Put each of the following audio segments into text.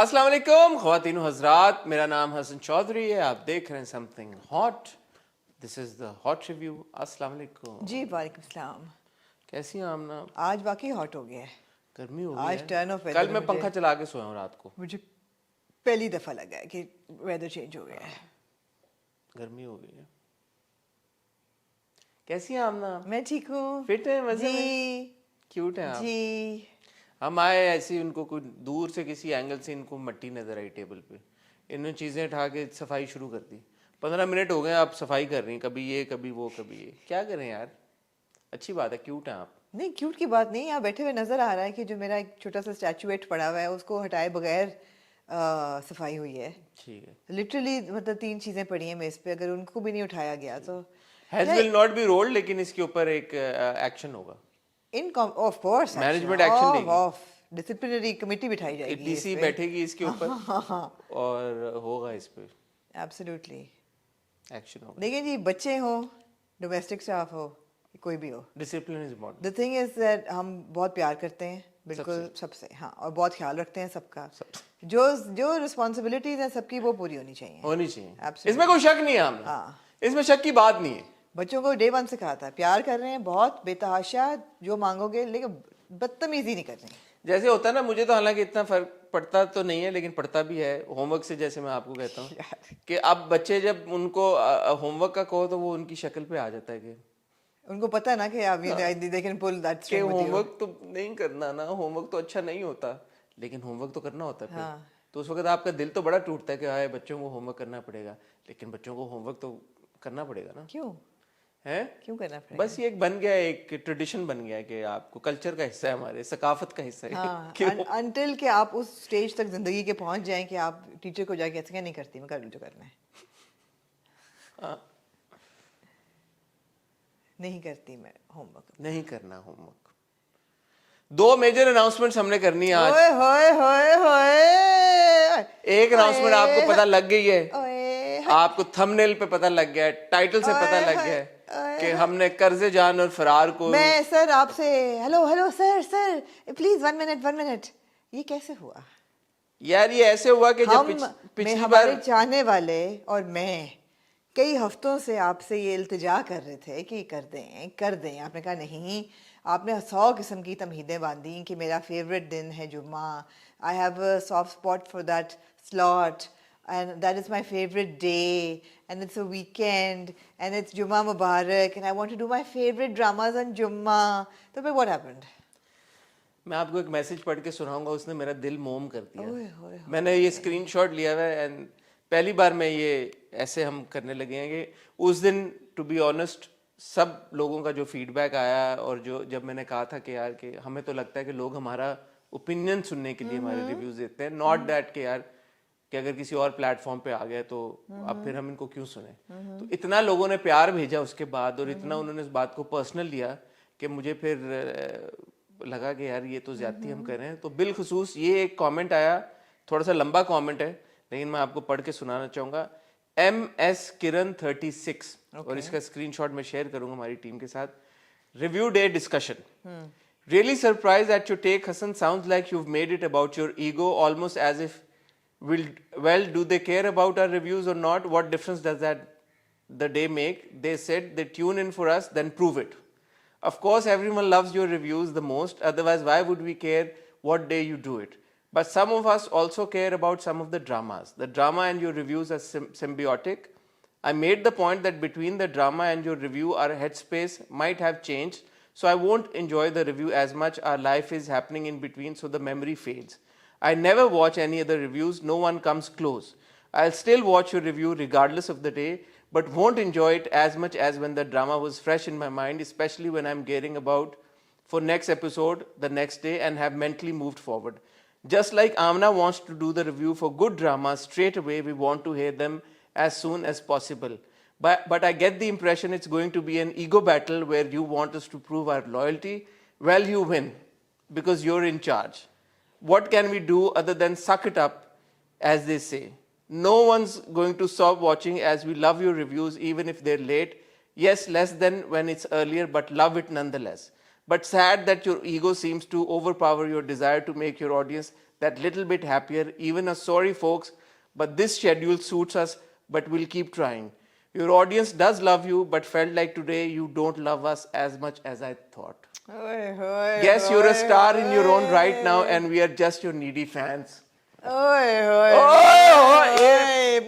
السلام علیکم خواتین و حضرات، میرا نام حسن چودھری ہے، آپ دیکھ رہے ہیں something hot. This is the hot review. السلام علیکم. جی وعلیکم السلام. کیسی ہیں آمنہ؟ آج واقعی ہاٹ ہو گیا ہے، گرمی ہو گئی آج ٹرن آف کل میں پنکھا چلا کے سویا ہوں رات کو. مجھے پہلی دفعہ لگا ہے کہ ویدر چینج ہو گیا ہے. گرمی ہو گئی ہے. کیسی ہیں آمنہ؟ میں ٹھیک ہوں. فٹ ہے؟ مزے میں جی کیوٹ ہیں آپ. جی. ہم آئے ایسی ان کو کوئی دور سے کسی اینگل سے ان کو مٹی نظر آئی ٹیبل پہ، انہوں نے چیزیں اٹھا کے صفائی شروع کر دی. 15 منٹ ہو گئے آپ صفائی کر رہی ہیں، کبھی یہ کبھی وہ کبھی یہ. کیا کریں یار، اچھی بات ہے، کیوٹ ہیں آپ. نہیں کیوٹ کی بات نہیں، یہاں بیٹھے ہوئے نظر آ رہا ہے کہ جو میرا ایک چھوٹا سا اسٹیچویٹ پڑا ہوا ہے اس کو ہٹائے بغیر صفائی ہوئی ہے. ٹھیک ہے. لٹرلی مطلب 3 چیزیں پڑی ہیں میز پہ، اگر ان کو بھی نہیں اٹھایا گیا تو has will not be rolled, لیکن اس کے اوپر ایک ایکشن ہوگا. آف کورس مینجمنٹ ایکشن لے گی، ڈسپلنری کمیٹی بٹھائی جائے گی، ڈی سی بیٹھے گی اس کے اوپر اور ہوگا اس پہ ایبسلیوٹلی ایکشن ہوگا. دیکھیں جی، بچے ہوں، ڈومیسٹک اسٹاف ہو، کوئی بھی ہو، discipline is important. The thing is that ہم بہت پیار کرتے ہیں بالکل سب سے، ہاں، اور بہت خیال رکھتے ہیں سب کا. جو رسپانسبلٹیز ہیں سب کی وہ پوری ہونی چاہیے. اس میں کوئی شک نہیں ہے، ہم اس میں شک کی بات نہیں ہے. بچوں کو ڈے 1 سے کہا تھا پیار کر رہے ہیں، بہت بے تحاشا جو مانگو گے، لیکن بدتمیزی نہیں کرنی. جیسے ہوتا ہے نا، مجھے تو حالانکہ اتنا فرق پڑتا تو نہیں ہے لیکن پڑتا بھی ہے ہوم ورک سے. جیسے میں آپ کو کہتا ہوں کہ اب بچے جب ان کو ہوم ورک کا کہو تو وہ ان کی شکل پہ آ جاتا ہے کہ ان کو پتا نا کہ ہوم ورک تو نہیں کرنا نا، ہوم ورک تو اچھا نہیں ہوتا، لیکن ہوم ورک تو کرنا ہوتا ہے. تو اس وقت آپ کا دل تو بڑا ٹوٹتا ہے کہ ہائے بچوں کو ہوم ورک کرنا پڑے گا، لیکن بچوں کو ہوم ورک تو کرنا پڑے گا نا. کیوں کرنا پڑے گا؟ بس یہ ایک بن گیا ہے، ایک ٹریڈیشن بن گیا ہے کہ آپ کو کلچر کا حصہ ہے، ہمارے ثقافت کا حصہ ہے. انٹل کہ آپ اس اسٹیج تک زندگی کے پہنچ جائیں کہ آپ ٹیچر کو جا کے ایسے نہیں کرتی، میں کر لوں جو کرنا ہے. نہیں کرتی میں ہوم ورک، نہیں کرنا ہوم ورک. 2 میجر اناؤنسمنٹس ہم نے کرنی ہے آج. ایک اناؤنسمنٹ آپ کو پتہ لگ گئی ہے، آپ کو تھم نیل پہ پتہ لگ گیا ہے، ٹائٹل سے پتہ لگ گیا ہے کہ ہم نے قرض جان اور فرار کو. میں سر آپ سے ہیلو سر پلیز 1 منٹ. یہ کیسے ہوا یار؟ یہ ایسے ہوا کہ جب پچھلی بار ہمارے چاہنے والے اور میں کئی ہفتوں سے آپ سے یہ التجا کر رہے تھے کہ کر دیں. آپ نے کہا نہیں. آپ نے 100 قسم کی تمہیدیں باندھی کہ میرا فیوریٹ دن ہے جمعہ، I have a soft spot for that slot and that is my favorite day and it's a weekend and it's Jummah Mubarak and I want to do my favorite dramas on Jummah. So what happened? میں آپ کو ایک message پڑھ کے سناؤں گا، اس نے میرا دل موم کر دیا. میں نے یہ اسکرین شاٹ لیا ہوا ہے اینڈ پہلی بار میں یہ ایسے ہم کرنے لگے ہیں کہ اس دن ٹو بی آنیسٹ سب لوگوں کا جو فیڈ بیک آیا، اور جو جب میں نے کہا تھا کہ یار کہ ہمیں تو لگتا ہے کہ لوگ ہمارا اوپینین سننے کے لیے ہمارے ریویوز دیتے ہیں، ناٹ دیٹ کہ یار کہ اگر کسی اور پلیٹ فارم پہ آ گئے تو اب پھر ہم ان کو کیوں سنیں. تو اتنا لوگوں نے پیار بھیجا اس کے بعد، اور اتنا انہوں نے اس بات کو پرسنل لیا کہ مجھے پھر لگا کہ یار یہ تو زیادتی ہم کر رہے ہیں. تو بالخصوص یہ ایک کامنٹ آیا، تھوڑا سا لمبا کامنٹ ہے لیکن میں آپ کو پڑھ کے سنانا چاہوں گا. MS Kiran 36، اور اس کا اسکرین شاٹ میں شیئر کروں گا ہماری ٹیم کے ساتھ. Review day discussion. Really surprised at your take, Hassan. Sounds like you've made it about your ego, almost as if, well, do they care about our reviews or not? What difference does that the day make? They said they tune in for us, then prove it. Of course, everyone loves your reviews the most. Otherwise, why would we care what day you do it? But some of us also care about some of the dramas. The drama and your reviews are symbiotic. I made the point that between the drama and your review, our headspace might have changed. So I won't enjoy the review as much. Our life is happening in between, so the memory fades. I never watch any other reviews. No one comes close. I'll still watch your review regardless of the day, but won't enjoy it as much as when the drama was fresh in my mind, especially when I'm gearing about for next episode the next day and have mentally moved forward. Just like Amna wants to do the review for good dramas straight away, we want to hear them as soon as possible. But I get the impression it's going to be an ego battle where you want us to prove our loyalty. Well, you win because you're in charge. What can we do other than suck it up, as they say? No one's going to stop watching as we love your reviews even if they're late. Yes, less than when it's earlier, but love it nonetheless. But sad that your ego seems to overpower your desire to make your audience that little bit happier. Even us sorry folks, but this schedule suits us, but we'll keep trying. Your audience does love you, but felt like today you don't love us as much as I thought. Guess you're a star in your own right now, and we are just your needy fans.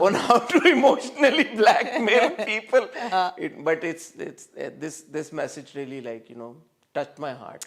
on how to emotionally blackmail people. But it's this message really like touched my heart.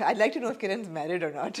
I'd like to know if Kiran's married or not.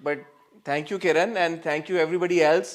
but thank you Kiran and thank you everybody else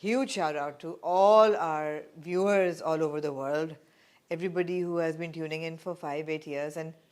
huge shout out to all our viewers all over the world, everybody who has been tuning in for 5-8 years and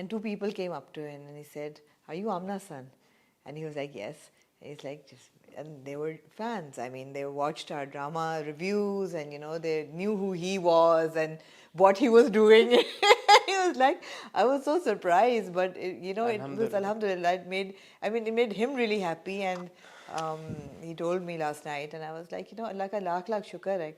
and 2 people came up to him and he said, "Are you Amna's son?" And he was like, "Yes." And he's like, and they were fans. I mean, they watched our drama reviews and they knew who he was and what he was doing. He was like, I was so surprised, but it was alhamdulillah. It made him really happy. And he told me last night, and I was like, Allah ka lakh shukar hai.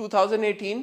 2018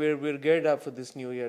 we're geared up for this new year.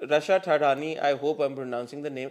Rasha Thadani, I hope I'm pronouncing the name.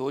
2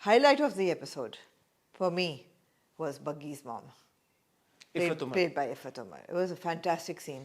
Highlight of the episode for me was Buggy's mom, played by Ifat Umar. It was a fantastic scene.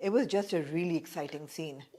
It was just a really exciting scene.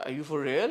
are you for real?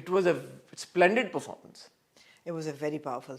it was a splendid performance. It was a very powerful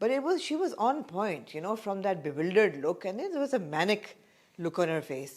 But she was on point, from that bewildered look, and there was a manic look on her face.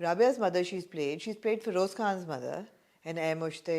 Rabia's mother she's played Feroz Khan's mother in A Mushte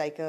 like a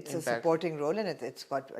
it's a supporting role and it's got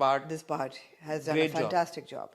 part has done a fantastic job.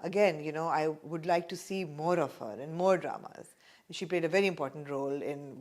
Again, I would like to see more of her in more dramas. She played a very important role in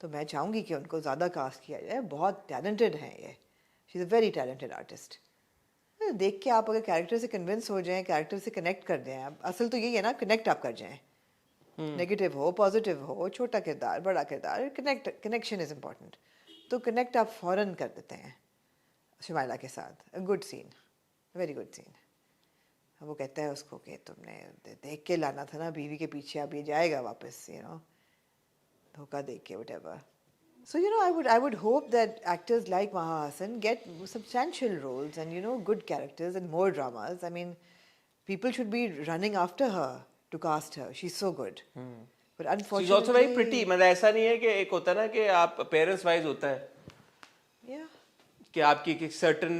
تو میں چاہوں گی کہ ان کو زیادہ cost کیا جائے. بہت ٹیلنٹڈ ہیں یہ, شی از اے ویری ٹیلنٹڈ آرٹسٹ. دیکھ کے آپ اگر کیریکٹر سے کنونس ہو جائیں, کیریکٹر سے کنیکٹ کر جائیں, اصل تو یہی ہے نا, کنیکٹ آپ کر جائیں, نیگیٹو ہو پازیٹیو ہو, چھوٹا کردار بڑا کردار, کنیکشن از امپورٹنٹ. تو کنیکٹ آپ فوراً کر دیتے ہیں شمائلہ کے ساتھ. Good scene, very good scene. وہ کہتا ہے اس کو کہ تم نے دیکھ کے لانا تھا نا بیوی کے پیچھے, اب یہ جائے گا واپس, دھوکہ دے کے what ever. So, I would hope that actors like Maha Hassan get substantial roles and, good characters and more dramas. I mean, people should be running after her to cast her. She's so good. But unfortunately... She's also very pretty. مطلب ایسا نہیں ہے کہ ایک ہوتا ہے نا کہ آپ پیرنٹس وائز ہوتا ہے کہ آپ کی ایک certain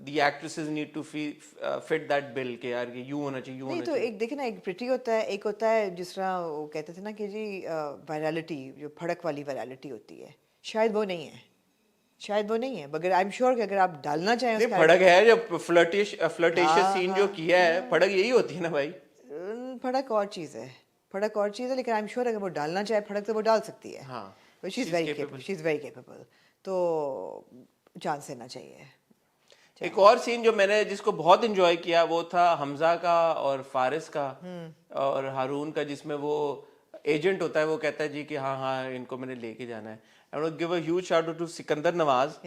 the actresses need to fit that bill کہ یار یوں ہونا چاہیے, یوں ہونا چاہیے. نہیں تو ایک دیکھیں نا, ایک پریٹی ہوتا ہے, ایک ہوتا ہے جس طرح وہ کہتے تھے نا کہ جی وائرالٹی, جو پھڑک والی وائرالٹی ہوتی ہے, شاید وہ نہیں ہے. مگر آئی ایم شیور کہ اگر آپ ڈالنا چاہیں پھڑک ہے, جو فلرٹیشس سین جو کیا ہے, پھڑک یہی ہوتی ہے نا بھائی. پھڑک اور چیز ہے, لیکن آئی ایم شیور اگر وہ ڈالنا چاہے پھڑک تو وہ ڈال سکتی ہے. شی از ویری کیپیبل. تو چانس دینا چاہیے. ایک اور سین جو میں نے جس کو بہت انجوائے کیا وہ تھا حمزہ کا اور فارس کا اور ہارون کا, جس میں وہ ایجنٹ ہوتا ہے, وہ کہتا ہے جی کہ ہاں ان کو میں نے لے کے جانا ہے. I want to give a huge shout out to Sikandar Nawaz,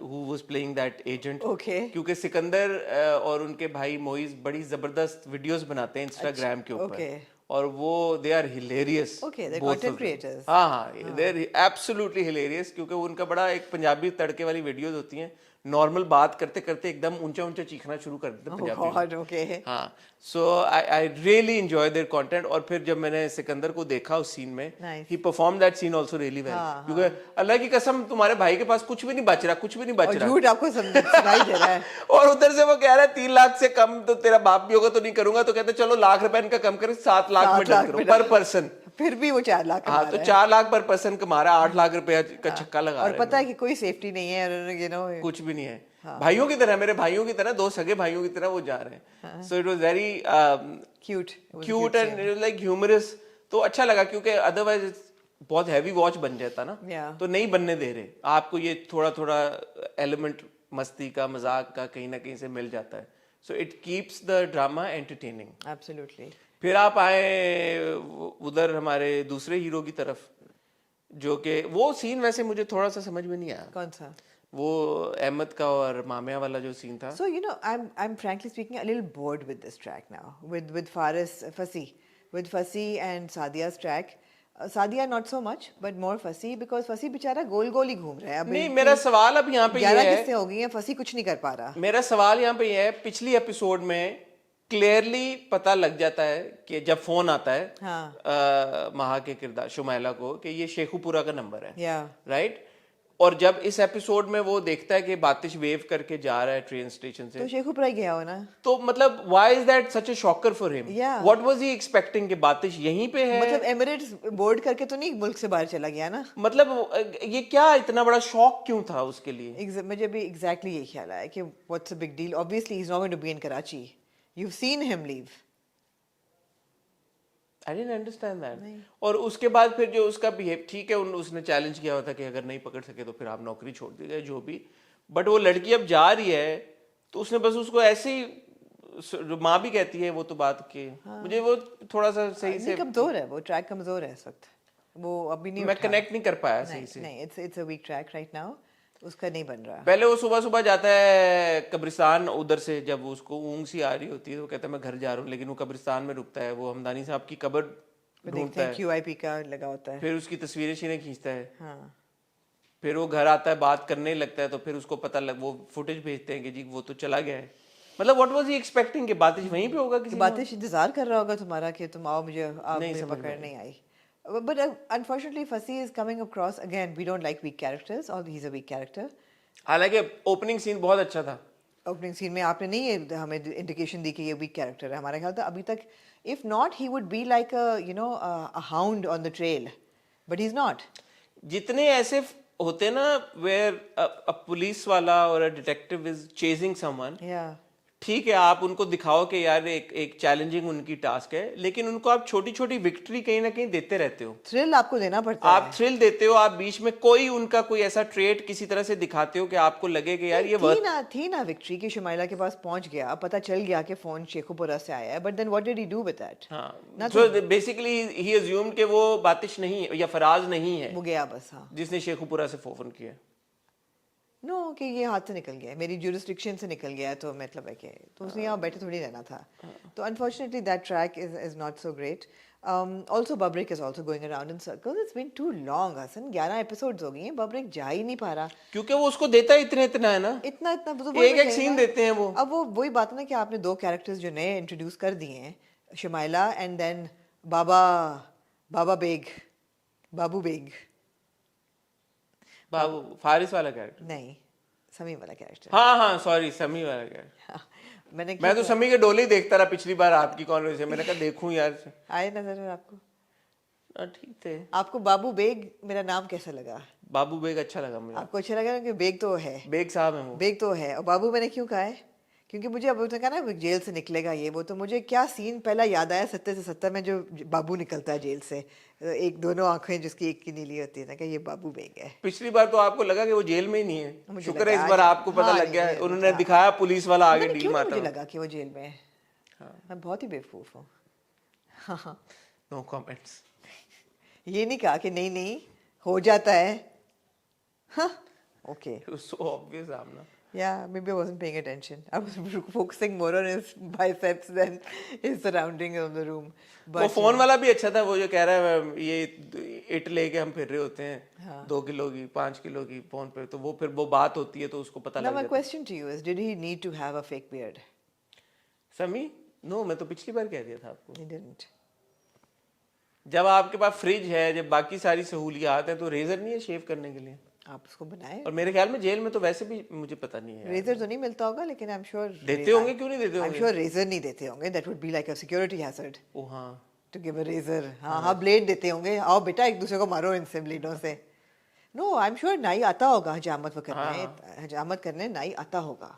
who was playing that agent. کیونکہ سکندر اور ان کے بھائی موئز بڑی زبردست ویڈیوز بناتے ہیں انسٹاگرام کے اوپر, اور وہ they are hilarious. ہاں they are absolutely hilarious, کیونکہ ان کا بڑا ایک پنجابی تڑکے والی ویڈیوز ہوتی ہیں, نارمل بات کرتے کرتے ایک دم اونچا اونچا چیخنا شروع کر دیتے پنجابی. ہاں, so I really enjoy their content. اور پھر جب میں نے سکندر کو دیکھا اس سین میں, he perform that scene also really well. کیونکہ اللہ کی قسم تمہارے بھائی کے پاس کچھ بھی نہیں بچ رہا, جھوٹ آپ کو سنائی دے رہا ہے. اور ادھر سے وہ کہہ رہا ہے 3 لاکھ سے کم تو تیرا باپ بھی ہوگا تو نہیں کروں گا, تو کہتے چلو ₹1,00,000 ان کا کم کریں, 7 لاکھ میں ڈن کرو پر پرسن. پھر بھی وہ 4 لاکھ. ہاں, تو 4 لاکھ پر پرسن کما رہا ہے, 8 لاکھ روپے کا چھکا لگا رہا ہے. اور پتہ ہے کہ کوئی سیفٹی نہیں ہے, کچھ بھی نہیں ہے. بھائیوں کی طرح, میرے بھائیوں کی طرح, 2 سگے بھائیوں کی طرح وہ جا رہے ہیں. So it was very cute and like humorous. تو اچھا لگا, کیونکہ ادروائز بہت ہیوی واچ بن جاتا نا, تو نہیں بننے دے رہے آپ کو. یہ تھوڑا تھوڑا ایلیمنٹ مستی کا, مذاق کا کہیں نہ کہیں سے مل جاتا ہے. So it keeps the drama entertaining. Absolutely. پھر آپ آئے ادھر ہمارے دوسرے ہیرو کی طرف, جو کہ وہ سین ویسے مجھے تھوڑا سا سمجھ میں نہیں آیا. کون سا؟ وہ احمد کا اور مامیہ والا جو سین تھا. So, I'm frankly speaking a little bored with this track now, with Faris, with Fasi and Sadia's track. Sadia not so much, but more Fasi, because Fasi بیچارہ گول گول ہی گھوم رہا ہے. نہیں, میرا سوال اب یہاں پہ یہ ہے, 11 قصے ہو گئی ہیں, Fasi کچھ نہیں کر پا رہا. میرا سوال یہاں پہ یہ ہے, پچھلی ایپیسوڈ میں کلیئرلی پتہ لگ جاتا ہے کہ جب فون آتا ہے مہا کے کردار شمائلہ کو کہ یہ شیخو پورہ کا نمبر ہے, رائٹ. اور جب اس ایپیسوڈ میں وہ دیکھتا ہے کہ باتش ویو کر کے جا رہا ہے ٹرین اسٹیشن سے, تو شیخو پورہ گیا ہو نا, تو مطلب why is that such a shocker for ہم؟ واٹ واز ہی ایکسپیکٹنگ کہ باتش یہیں پہ ہے؟ مطلب ایمریٹس بورڈ کر کے تو نہیں ملک سے باہر چلا گیا نا, مطلب یہ کیا اتنا بڑا شوق کیوں تھا اس کے لیے؟ مجھے بھی ایگزیکٹلی یہی خیال آیا کہ what's a big deal. obviously he's not going to be in Karachi. you've seen him leave. I didn't understand that. اور اس کے بعد پھر جو اس کا بہیو, ٹھیک ہے اس نے چیلنج کیا ہوتا کہ اگر نہیں پکڑ سکے تو پھر آپ نوکری چھوڑ دیجیے جو بھی, بٹ وہ لڑکی اب جا رہی ہے تو اس نے بس اس کو ایسے ہی, ماں بھی کہتی ہے وہ تو بات کہ مجھے وہ تھوڑا سا صحیح سے کمزور ہے, وہ ٹریک کمزور ہے اس وقت, وہ ابھی نہیں, میں کنیکٹ نہیں کر پایا صحیح سے. نہیں, it's a weak track right now, اس کا نہیں بن رہا. پہلے وہ صبح صبح جاتا ہے قبرستان, ادھر سے جب اس کو اونگ سی آ رہی ہوتی ہے تو وہ کہتا ہے میں گھر جا رہا ہوں, لیکن وہ قبرستان میں رکتا ہے, وہ ہمدانی صاحب کی قبر ڈھونڈتا ہے, QIP کا لگا ہوتا ہے, پھر اس کی تصویریں شیریں کھینچتا ہے, پھر وہ گھر آتا ہے, بات کرنے لگتا ہے, تو پھر اس کو پتہ وہ فوٹیج بھیجتے ہیں کہ جی وہ تو چلا گیا ہے. مطلب واٹ واز ہی ایکسپیکٹنگ کہ باتش وہیں پہ ہوگا, کسی باتش انتظار کر رہا ہوگا تمہارا کہ تم آؤ, مجھے آپ مجھے پکڑ نہیں آئی. But unfortunately Fasi is coming across, again we don't like weak characters, or he's a weak character. حالانکہ اوپننگ سین بہت اچھا تھا. اوپننگ سین میں آپ نے نہیں ہمیں انڈیکیشن دی کہ یہ ویک کیریکٹر ہے. ہمارا خیال تھا ابھی تک if not he would be like a hound on the trail, but he's not. جتنے ایسے ہوتے نا where a police والا or a detective is chasing someone, ٹھیک ہے آپ ان کو دکھاؤ کہ یار ایک چیلنجنگ ان کی ٹاسک ہے, لیکن ان کو آپ چھوٹی چھوٹی وکٹری کہیں نہ کہیں دیتے رہتے ہو, تھرل آپ کو دینا پڑتا ہے. آپ تھرل دیتے ہو, آپ بیچ میں کوئی ان کا کوئی ایسا ٹریٹ کسی طرح سے دکھاتے ہو کہ آپ کو لگے کہ یار یہ تھی نا وکٹری کی شمائلہ کے پاس پہنچ گیا, پتہ چل گیا کہ فون شیخو پورہ سے آیا ہے, but then what did he do with that? ہاں سو بیسیکلی ہی ازیومڈ کہ وہ باتش نہیں یا فراز نہیں ہے وہ گیا بس, ہاں جس نے شیخو پورہ سے فون کیا. نو کہ یہ ہاتھ سے نکل گیا, میری جورسڈکشن سے نکل گیا, تو مطلب ہے کہ تو اس نے یہاں بیٹھے تھوڑی رہنا تھا. تو unfortunately that track is not so great. Also Babrak is also going around in circle. It's been too long Hassan, 11 episodes ہو گئی ہیں, ببرک جا ہی نہیں پا رہا کیونکہ وہ اس کو دیتا اتنا ہے نا, اتنا ایک ایک سین دیتے ہیں وہ. اب وہ وہی بات ہے نا کہ آپ نے 2 کیریکٹرز جو نئے انٹروڈیوس کر دیے ہیں, Shumaila and then Babu bag. بابو فارس والا کیریکٹر نہیں, سمی والا کیریکٹر. ہاں سوری سمی والا کیریکٹر. میں تو سمی کے ڈولے ہی دیکھتا رہا پچھلی بار آپ کی کانورسیشن میں نے کہا دیکھوں یار. آئے نظر آپ کو؟ ٹھیک تھے. آپ کو بابو بیگ میرا نام کیسا لگا؟ بابو بیگ اچھا لگا مجھے. آپ کو اچھا لگا کہ بیگ تو ہے, بیگ صاحب ہیں وہ, بیگ تو ہے. اور بابو میں نے کیوں کہا ہے؟ کیونکہ مجھے اب کہا نا جیل سے نکلے گا یہ وہ, تو مجھے کیا سین پہلا یاد آیا 70 سے 70 میں جو بابو نکلتا ہے جیل سے, ایک دونوں آنکھیں جس کی ایک کی نیلی ہوتی ہے نا, کہ یہ بابو بیگ ہے. پچھلی بار تو آپ کو لگا کہ وہ جیل میں ہی نہیں ہے, شکر ہے اس بار آپ کو پتہ لگ گیا, انہوں نے دکھایا پولیس والا آگے ڈیل مارتا. مجھے لگا کہ وہ جیل میں ہے, میں بہت ہی بیوقوف ہوں. ہاں نو کامنٹس. یہ نہیں کہا کہ نہیں ہو جاتا ہے. ہاں اوکے, سو obvious آپ نا. Yeah, maybe I wasn't paying attention. I was focusing more on his biceps than his surrounding of the room. وہ فون والا بھی اچھا تھا, وہ جو کہہ رہا ہے یہ اٹ لے کے ہم پھر رہے ہوتے ہیں 2 کلو کی 5 کلو کی فون پہ, تو وہ پھر وہ بات ہوتی ہے تو اس کو پتہ لگ جاتا ہے. Now my جاتا ہے. question to you is, did he need to have a fake beard? سمی نو, میں تو پچھلی بار کہہ دیا تھا آپ کو. He didn't. جب آپ کے پاس فریج ہے, جب باقی ساری سہولیات ہیں, تو ریزر نہیں ہے شیو کرنے کے لیے؟ آپ اس کو بنائے. اور میرے خیال میں جیل میں تو ویسے بھی مجھے پتہ نہیں ہے, ریزر تو نہیں ملتا ہوگا, لیکن I'm sure دیتے ہوں گے. کیوں نہیں دیتے ہوں I'm sure ریزر نہیں دیتے ہوں گے. That would be like a security hazard. او ہاں, to give a razor. ہاں بلیڈ دیتے ہوں گے, آؤ بیٹا ایک دوسرے کو مارو ان سے بلیڈوں سے. No, I'm sure نائی آتا ہوگا حجامت کرنے, حجامت کرنے نائی آتا ہوگا,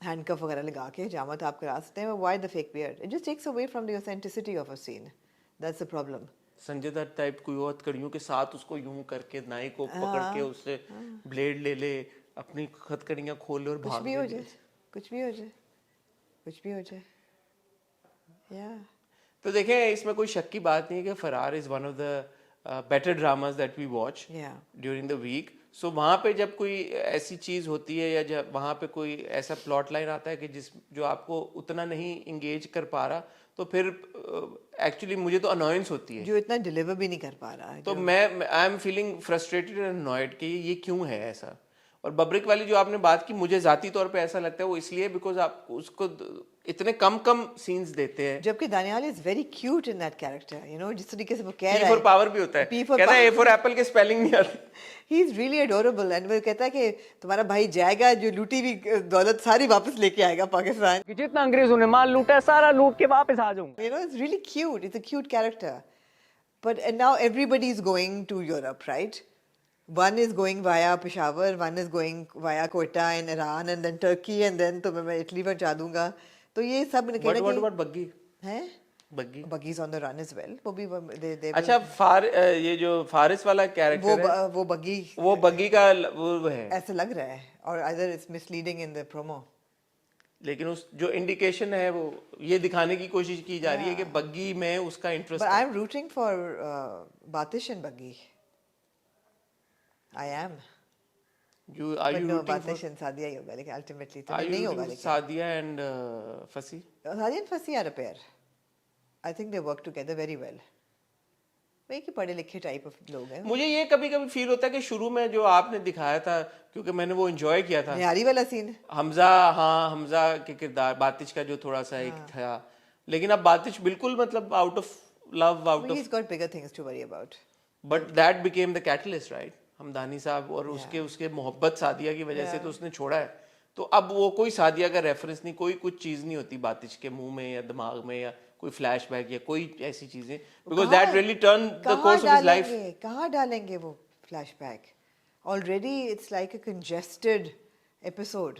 ہینڈ کف وغیرہ لگا کے حجامت آپ کرا سکتے ہیں. Why the fake beard? It just takes away from the authenticity of a scene. That's the problem. Sanjay Dutt type کوئی اور کڑیوں کے ساتھ اس کو یوں کر کے نائی کو پکڑ کے اس سے بلیڈ لے لے, اپنی خط کڑیاں کھول لے اور بھاگ بھی ہو جائے, کچھ بھی ہو جائے. تو دیکھیں اس میں کوئی شک کی بات نہیں ہے کہ Faraar is one of the better dramas that we watch during the week. So وہاں پہ جب کوئی ایسی چیز ہوتی ہے یا جب وہاں پہ کوئی ایسا پلاٹ لائن آتا ہے کہ جو آپ کو اتنا نہیں انگیج کر پا رہا, تو پھر ایکچولی مجھے تو انوائنس ہوتی ہے, جو اتنا ڈیلیور بھی نہیں کر پا رہا ہے. تو میں I am feeling frustrated and annoyed کہ یہ کیوں ہے ایسا. اور ببرک والی جو آپ نے بات کی, مجھے ذاتی طور پہ ایسا لگتا ہے وہ اس لیے بیکاز آپ اس کو اتنے کم سینز دیتے ہیں. جبکہ Daniyal is very cute in that character, you know, جس طریقے سے وہ کہہ رہا پی ہے. فور پاور بھی ہوتا ہے, کہتا ہے اے فور ایپل کے اسپیلنگ نہیں آتی. ہی از ریئلی اڈوریبل, اینڈ وہ کہتا ہے کہ تمہارا بھائی جائے گا, جو لوٹی ہوئی دولت ساری واپس لے کے آئے گا پاکستان. جتنا انگریزوں نے مال لوٹا ہے سارا لوٹ کے واپس آ جاؤں. You know, it's really cute. It's a cute character. But and now everybody is going to Europe, right? One is going via Peshawar, one is going via Quetta in Iran, and then Turkey, and then تو میں Italy پہنچا دوں گا. تو یہ سب کہہ رہے ہیں بگی ہیں بگیز آن دا رن از ویل. وہ بھی اچھا یہ جو فارس والا کیریکٹر ہے وہ بگی کا وہ ہے ایسا لگ رہا ہے, اور either it's misleading in the promo. لیکن اس جو انڈیکیشن ہے وہ یہ دکھانے کی کوشش کی جا رہی ہے کہ بگی میں اس کا interest. But I'm rooting for Batish and Buggy. I am. But no, Batish and Sadia ہی ہوگا, لیکن ultimately تو نہیں ہوگا. Sadia and Fasi. Sadia and Fasi are a pair. I think they work together very well. وہی کہ پڑھے لکھے type of لوگ ہیں. مجھے یہ کبھی کبھی فیل ہوتا ہے کہ شروع میں جو آپ نے دکھایا تھا, کیونکہ میں نے وہ انجوائے کیا تھا, نیاری والا سین, حمزہ کے کردار, باتش کا جو تھوڑا سا ایک تھا, لیکن اب باتش بالکل مطلب out of love, out of, he's got bigger things to worry about. But that became the catalyst, right? Hamdani صاحب اور اس کے محبت سعدیہ کی وجہ سے تو اس نے چھوڑا ہے. تو اب وہ کوئی سعدیہ کا ریفرنس نہیں, کوئی کچھ چیز نہیں ہوتی باتش کے منہ میں یا دماغ میں, یا کوئی فلیش بیک یا کوئی ایسی چیزیں, because that really turned the course of his life. کہاں ڈالیں گے وہ flashback? Already it's like a congested episode.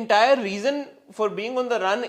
entire reason for being on the run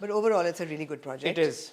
But overall it's a really good project. It is.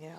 Yeah.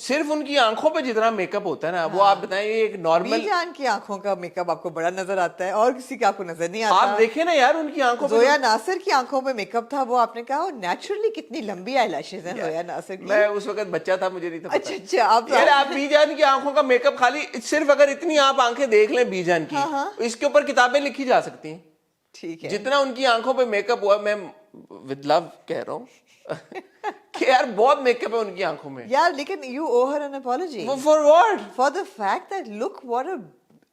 صرف ان کی آنکھوں پہ جتنا make up ہوتا ہے نا وہ آپ بتائیں یہ ایک نارمل. بی جان کی آنکھوں کا میک اپ آپ کو بڑا نظر آتا ہے اور کسی کا آپ کو نظر نہیں آتا. آپ دیکھیں نا یار ان کی آنکھوں پہ. زویا ناصر کی آنکھوں پہ میک اپ تھا, وہ آپ نے کہا نیچرلی کتنی لمبی آئی لیشز ہیں زویا ناصر کی. میں اس وقت بچہ تھا, مجھے نہیں تھا پتا. اچھا آپ بی جان کی آنکھوں کا میک اپ خالی صرف اگر اتنی آپ آنکھیں دیکھ لیں بی جان کی, اس کے اوپر کتابیں لکھی جا سکتی ہیں. ٹھیک ہے, جتنا ان کی آنکھوں پہ میک اپ ہوا, میں ود لو کہہ رہا ہوں کہ یار بہت میک اپ ہے ان کی آنکھوں میں یار. لیکن you owe her an apology for what, for the fact that look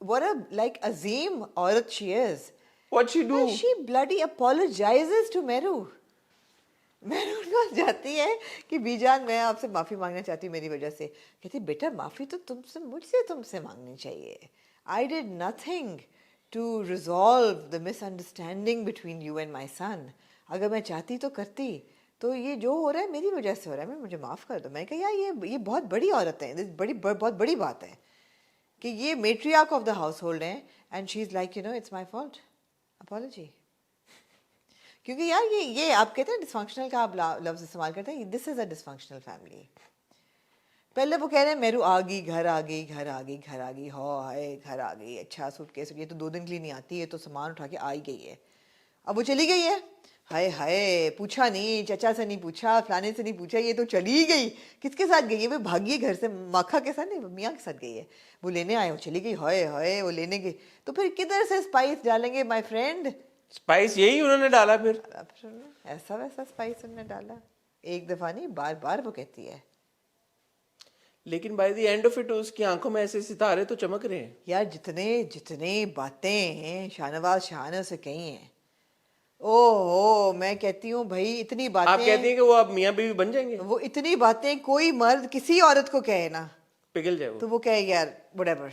what a like عظیم عورت she is. what she do. She bloody apologizes to Meru. میرو کو جاتی ہے کہ بی جان میں آپ سے معافی مانگنا چاہتی ہوں میری وجہ سے. کہتی بیٹا معافی تو تم سے مانگنی چاہیے. I did nothing to resolve the misunderstanding between you and my son. اگر میں چاہتی تو کرتی. تو یہ جو ہو رہا ہے میری وجہ سے ہو رہا ہے, مجھے معاف کر دو. میں کہا یار یہ بہت بڑی عورت ہے, بہت بڑی بات ہے کہ یہ matriarch of the household ہیں and she is like it's my fault, apology. کیونکہ یار یہ آپ کہتے ہیں ڈسفنکشنل کا آپ لفظ استعمال کرتے ہیں, دس از اے ڈسفنکشنل فیملی. پہلے وہ کہہ رہے ہیں میرو آ گئی, گھر آ گئی, ہو ہائے گھر آ گئی, اچھا سوٹ کیس, یہ تو 2 دن کے لیے نہیں آتی, یہ تو سامان اٹھا کے آ ہی گئی ہے. اب وہ چلی گئی ہے, ہائے ہائے پوچھا نہیں, چچا سے نہیں پوچھا, فلانے سے نہیں پوچھا, یہ تو چلی گئی. کس کے ساتھ گئی ہے وہ؟ بھاگی گھر سے, ماکھا کے ساتھ نہیں, میاں کے ساتھ گئی ہے. وہ لینے آئے, وہ چلی گئی, ہائے ہائے وہ لینے گئی. تو پھر کدھر سے اسپائس ڈالیں گے مائی فرینڈ؟ اسپائس یہی انہوں نے ڈالا, پھر ایسا ویسا اسپائس انہوں نے ڈالا, ایک دفعہ نہیں بار بار وہ کہتی ہے. لیکن by the end of it اس کی آنکھوں میں ایسے ستارے تو چمک رہے ہیں. یار جتنے باتیں ہیں شاہنواز شاہ نے اسے کہی ہیں, میں کہتی ہوں بھائی اتنی باتیں. آپ کہتی ہیں کہ وہ اب میاں بیوی بن جائیں گے؟ وہ اتنی باتیں کوئی مرد کسی عورت کو کہے نا, پگھل جائے تو وہ کہے یار whatever,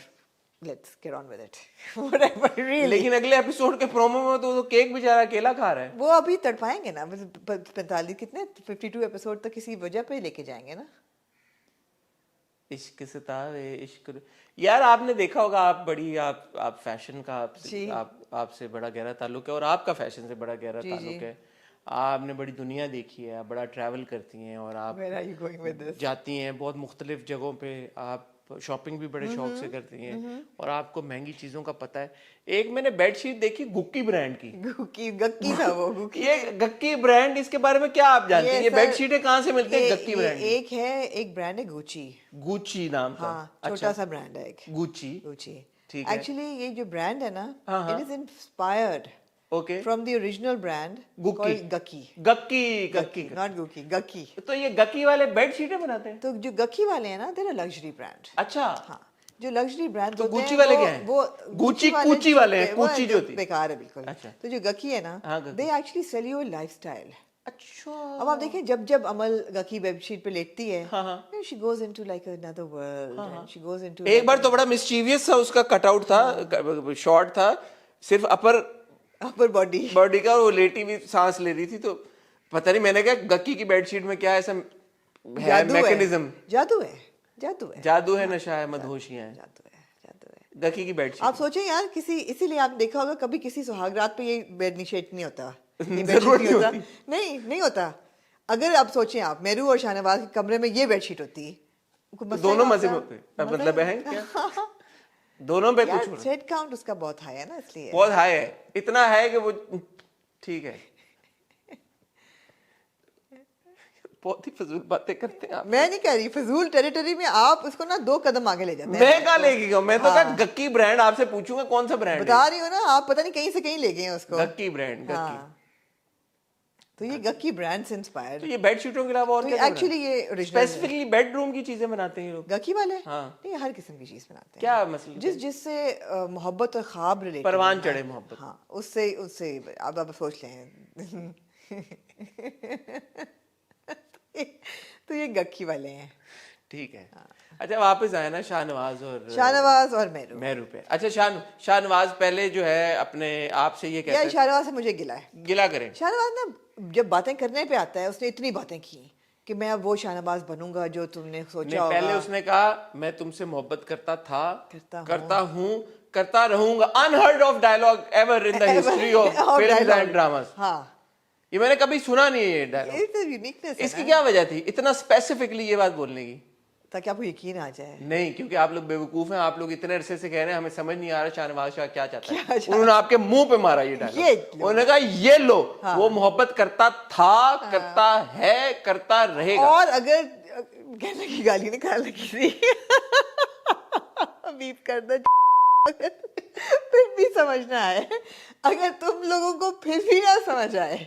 let's get on with it, whatever really. لیکن اگلے ایپیسوڈ کے پرومو میں تو کیک بیچارہ اکیلا کھا رہا ہے. وہ ابھی تڑپائیں گے نا 45 کتنے 52 ایپیسوڈ تک کسی وجہ پہ لے کے جائیں گے نا. عشق ستارے عشق. یار آپ نے دیکھا ہوگا, آپ بڑی آپ فیشن کا آپ سے بڑا گہرا تعلق ہے, اور آپ کا فیشن سے بڑا گہرا تعلق ہے. آپ نے بڑی دنیا دیکھی ہے, آپ بڑا ٹریول کرتی ہیں, اور آپ جاتی ہیں بہت مختلف جگہوں پہ, آپ شاپنگ بھی بڑے شوق سے کرتی ہیں, اور آپ کو مہنگی چیزوں کا پتہ ہے. ایک میں نے بیڈ شیٹ دیکھی گکی برانڈ کی, گکی تھا وہ, یہ گکی برانڈ, اس کے بارے میں کیا آپ جانتے ہیں؟ یہ بیڈ شیٹیں کہاں سے ملتے ہیں گکی برانڈ؟ ایک برانڈ ہے گوچی نام تھا, چھوٹا سا برانڈ ہے گوچی. ایکچولی یہ جو برانڈ ہے نا, it is inspired from the original brand called گکی, not گوکی, گکی. تو یہ گکی والے بیڈ شیٹیں بناتے ہیں؟ تو جو گکی والے ہیں نا they're a luxury brand. اچھا, ہاں, جو لگژری برانڈ تو گوچی والے کیا ہیں؟ وہ کوچی والے ہیں, کوچی جو ہوتی ہے بیکار ہے بالکل. تو جو گکی ہے نا, they actually sell you a lifestyle. اچھا, اب آپ دیکھیں جب عمل گکی بیڈ شیٹ پہ لیٹتی ہے, she goes into like another world, and she goes into. ایک بار تو بڑا مسچیویس تھا اس کا کٹ آؤٹ تھا, شارٹ تھا, صرف اپر باڈی کا, وہ لیٹی ہوئی سانس لے رہی تھی. تو پتہ نہیں, میں نے کہا گکی کی بیڈ شیٹ میں کیا ایسا میکینزم؟ جادو ہے, نشہ ہے, مدہوشیاں ہیں. گکی کی بیڈ شیٹ آپ سوچیں یار, اسی لیے آپ دیکھا ہوگا کبھی کسی سہاگ رات پہ یہ بیڈ شیٹ نہیں ہوتا, نہیں ہوتا. اگر آپ سوچیں آپ میرو اور شاہنواز کے کمرے میں یہ بیڈ شیٹ ہوتی, دونوں مزے میں ہوتے, مطلب ہے کیا دونوں پہ کچھ سیٹ کاؤنٹ اس کا بہت ہائی ہے نا, اس لیے بہت ہائی ہے, اتنا ہے کہ وہ ٹھیک ہے. بہت ہی فضول باتیں کرتے ہیں آپ. میں نہیں کہہ رہی فضول ٹیریٹری میں, آپ اس کو نا 2 قدم آگے لے جاتے ہیں. میں کہاں لے کے گیا, میں تو کہا گکی برانڈ. آپ سے پوچھوں گا کون سا برانڈ بتا رہی ہوں نا, آپ پتہ نہیں کہیں سے کہیں لے گئے ہیں اس کو. گکی برانڈ, گکی. تو یہ گکی برانڈ سے انسپائرڈ. تو یہ بیڈ شیٹوں کے علاوہ اور کیا؟ ایکچولی یہ اسپیسیفکلی بیڈ روم کی چیزیں بناتے ہیں لوگ. گکی والے نہیں, ہر قسم کی چیز بناتے ہیں. کیا مسئلہ؟ جس سے محبت اور خواب ریلیٹڈ, پروان چڑھے محبت. ہاں, اس سے اب سوچ لیں. تو یہ گکی والے ہیں. ٹھیک ہے. اچھا واپس آئے نا شاہنواز اور میرو پہ. اچھا شاہنواز پہلے جو ہے اپنے آپ سے یہ کہتا ہے, شاہنواز سے مجھے گلا کریں. شاہنواز نا جب باتیں کرنے پہ آتا ہے, اس نے اتنی باتیں کی کہ میں اب وہ شاہنواز بنوں گا جو تم نے سوچا ہوگا. پہلے اس نے کہا میں تم سے محبت کرتا تھا, کرتا ہوں, کرتا رہوں گا. unheard of dialogue ever in the history of films and dramas. ہاں, یہ میں نے کبھی سنا نہیں ہے یہ ڈائلاگ. اس کی کیا وجہ تھی اتنا اسپیسیفکلی یہ بات بولنے کی؟ تاکہ آپ کو یقین آ جائے. نہیں, کیونکہ آپ لوگ بیوقوف ہیں, آپ لوگ اتنے عرصے سے کہہ رہے ہیں ہمیں سمجھ نہیں آ رہا شاہنواز شاہ کیا چاہتا ہے. انہوں نے آپ کے منہ پہ مارا یہ ڈائلاگ, انہوں نے کہا یہ لو, وہ محبت کرتا تھا, کرتا ہے, کرتا رہے گا. اور اگر کہنے کی گالی نکال لگی تھی بیپ کر دو پھر بھی سمجھنا ہے, اگر تم لوگوں کو پھر بھی نہ سمجھ آئے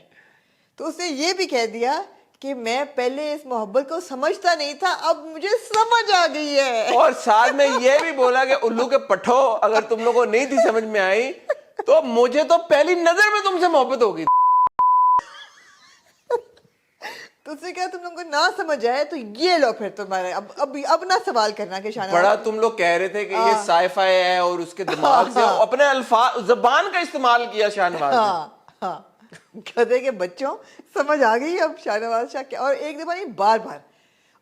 تو اس نے یہ بھی کہہ دیا کہ میں پہلے اس محبت کو سمجھتا نہیں تھا, اب مجھے سمجھ آ گئی ہے. اور ساتھ میں یہ بھی بولا کہ الو کے پٹھو, اگر تم لوگوں کو نہیں تھی سمجھ میں آئی تو مجھے تو پہلی نظر میں تم سے محبت ہو گئی. تو اس نے کہا تم لوگوں کو نہ سمجھ آئے تو یہ لو پھر تمہارے اب نہ سوال کرنا کہ شاہنواز. بڑا تم لوگ کہہ رہے تھے کہ یہ سائی فائی ہے اور اس کے دماغ سے اپنے الفاظ زبان کا استعمال کیا شاہنواز نے. گدھے کے بچوں سمجھ آ گئی اب شاہنواز شاہ کیا, اور ایک دفعہ نہیں بار بار,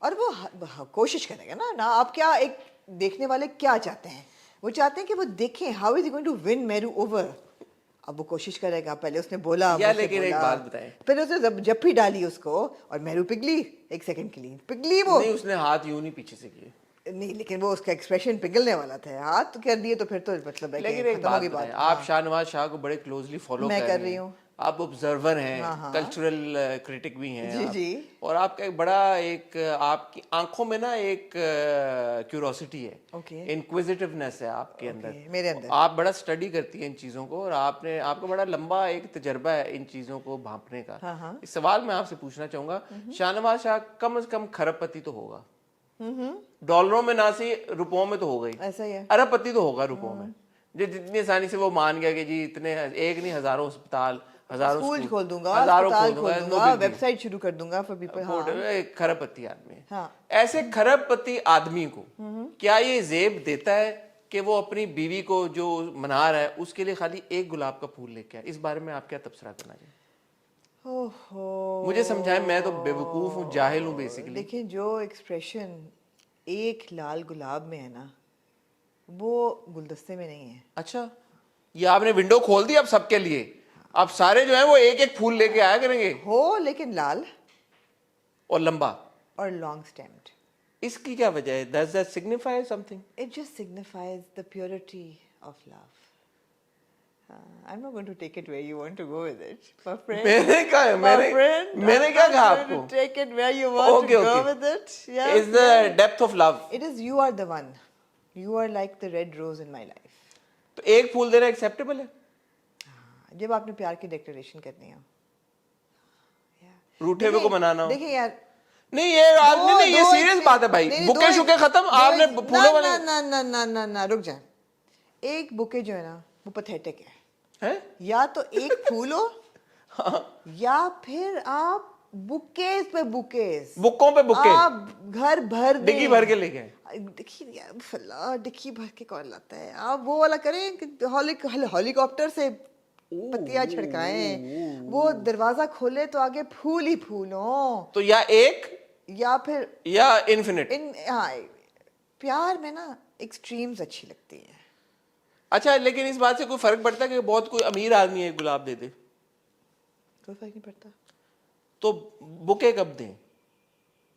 اور وہ کوشش کرے گا نا آپ کیا ایک دیکھنے والے کیا چاہتے ہیں, وہ چاہتے ہیں کہ وہ دیکھیں how is he going to win Meerab over. اب وہ کوشش کرے گا, پہلے اس نے بولا, لیکن ایک بات بتائیں, پھر اس نے جپھی ڈالی اس کو اور میرو پگلی, ایک سیکنڈ کے لیے پگلی, وہ نہیں اس نے ہاتھ یوں نہیں پیچھے سے کیے, نہیں, لیکن وہ اس کا ایکسپریشن پگلنے والا تھا, ہاتھ کر دیے تو پھر تو مطلب ہے. لیکن ایک بات بتائیں, آپ شاہنواز شاہ کو بڑے کلوزلی فالو کر رہی ہوں, آپ آبزرور ہیں, کلچرل کرٹک بھی ہیں, جی جی, اور آپ کا ایک بڑا ایک آپ کی آنکھوں میں نا ایک کیوروسٹی ہے, انکویزیٹیونیس ہے آپ کے اندر, میرے اندر. آپ بڑا اسٹڈی کرتی ہیں ان چیزوں کو, اور آپ کا بڑا لمبا ایک تجربہ ہے ان چیزوں کو بھانپنے کا. اس سوال میں آپ سے پوچھنا چاہوں گا, شاہنواز شاہ کم از کم کھرب پتی تو ہوگا, ڈالروں میں نہ سی روپوں میں تو ہوگا ہی, ایسا ہی ہے, ارب پتی تو ہوگا روپوں میں, جتنی آسانی سے وہ مان گیا کہ جی اتنے ایک نہیں ہزاروں اسپتال, ہزاروں اسکول کھول دوں گا, ہسپتال کھول دوں گا, ویب سائٹ شروع کر دوں گا فار پیپل. ایک کھرب پتی آدمی ہے. ایسے کھرب پتی آدمی کو کیا یہ زیب دیتا ہے کہ وہ اپنی بیوی کو جو منا رہا ہے اس کے لیے خالی ایک گلاب کا پھول لے کے آئے؟ اس بارے میں آپ کیا تبصرہ کرنا چاہیے؟ مجھے سمجھائیں, میں تو بے وقوف ہوں, جاہل ہوں بیسیکلی. دیکھیں جو ایکسپریشن ایک لال گلاب میں ہے نا, وہ گلدستے میں نہیں ہے. اچھا, یہ آپ نے ونڈو کھول دی اب سب کے لیے, اب سارے جو ہیں وہ ایک ایک پھول لے کے آیا کریں گے, ہو لیکن لال اور لمبا اور لانگ سٹیمڈ. اس کی کیا وجہ ہے؟ Does that signify something? It just signifies the purity of love. I'm not going to take it where you want to go with it. My friend. میں نے کیا کہا آپ کو? Take it where you want to go with it. Yeah. Is the depth of love. It is you are the one. You are like the red rose in my life. تو ایک پھول دینا ایکسیپٹیبل ہے جب آپ نے پیار کی ڈیکلریشن کرنی ہو, روٹھے ہوئے کو منانا ہو. دیکھیں یار, نہیں یہ سیریس بات ہے بھائی, بکے شکے ختم, آپ نے پھولوں والے نہ رک جائیں. ایک بکے جو ہے نا وہ پیتھیٹک ہے, یا تو ایک پھول ہو یا پھر آپ بکیز پہ بکیز, بکوں پہ بکے آپ گھر بھر دیں, ڈگی بھر کے لے گئے. دیکھیے یار فلا ڈگی بھر کے کون لاتا ہے, آپ وہ والا کریں کہ ہیلی کاپٹر سے پتیاں چھڑکائیں, وہ دروازہ کھولے تو آگے پھول ہی پھول ہوں. تو یا ایک یا پھر یا انفینٹ. پیار میں نا ایکسٹریمز اچھی لگتی ہیں. اچھا, لیکن اس بات سے کوئی فرق پڑتا ہے کہ بہت کوئی امیر آدمی ہے گلاب دے دے؟ کوئی فرق نہیں پڑتا. تو بکے کب دیں؟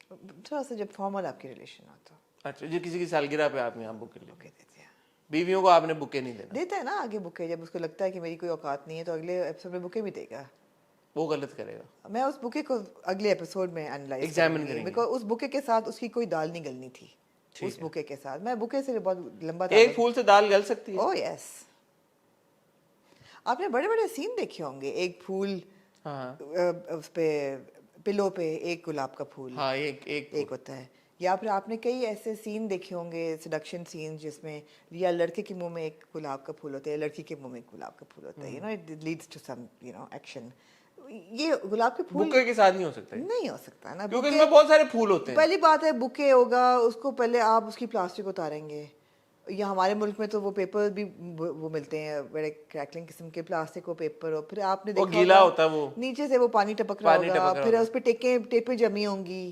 تھوڑا سا جب فارمل آپ کی ریلیشن ہو تو. اچھا, جو کسی کی سالگرہ پہ آپ یہاں بکے لے دیتے ہیں, بیویوں کو آپ نے بکے نہیں دینا. دیتا ہے نا آگے بکے, جب اس کو لگتا ہے کہ میری کوئی اوقات نہیں ہے تو اگلے ایپیسوڈ میں بکے بھی دے گا. وہ غلط کرے گا. میں اس بکے کو اگلے ایپیسوڈ میں انالائز ایگزامن کریں گے, بیکاز اس بکے کے ساتھ اس کی کوئی دال نہیں گلنی تھی. اس بکے کے ساتھ میں بکے سے بہت لمبا, ایک پھول سے دال گل سکتی ہے. اوہ یس, آپ نے بڑے بڑے سین دیکھے ہوں گے, ایک پھول اس پہ پلو پہ ایک گلاب کا پھول ایک ہوتا ہے. یا پھر آپ نے کئی ایسے سین دیکھے ہوں گے, سیڈکشن سین, جس میں یا لڑکے کے منہ میں ایک گلاب کا پھول ہوتا ہے, لڑکی کے منہ میں ایک گلاب کا پھول ہوتا ہے. It leads to some action. یہ گلاب کے پھول بکے کے ساتھ نہیں ہو سکتا, نہیں ہو سکتا نا, کیونکہ اس میں بہت سارے پھول ہوتے ہیں. پہلی بات ہے بکے ہوگا, اس کو پہلے آپ اس کی پلاسٹک اتاریں گے, یا ہمارے ملک میں تو وہ پیپر بھی وہ ملتے ہیں بڑے کریکلنگ قسم کے پلاسٹک, وہ پیپر ہو, پھر آپ نے دیکھا گیلا ہوتا ہے, وہ نیچے سے وہ پانی ٹپک رہا ہوگا, پھر اس پہ ٹیپیں جمی ہوں گی,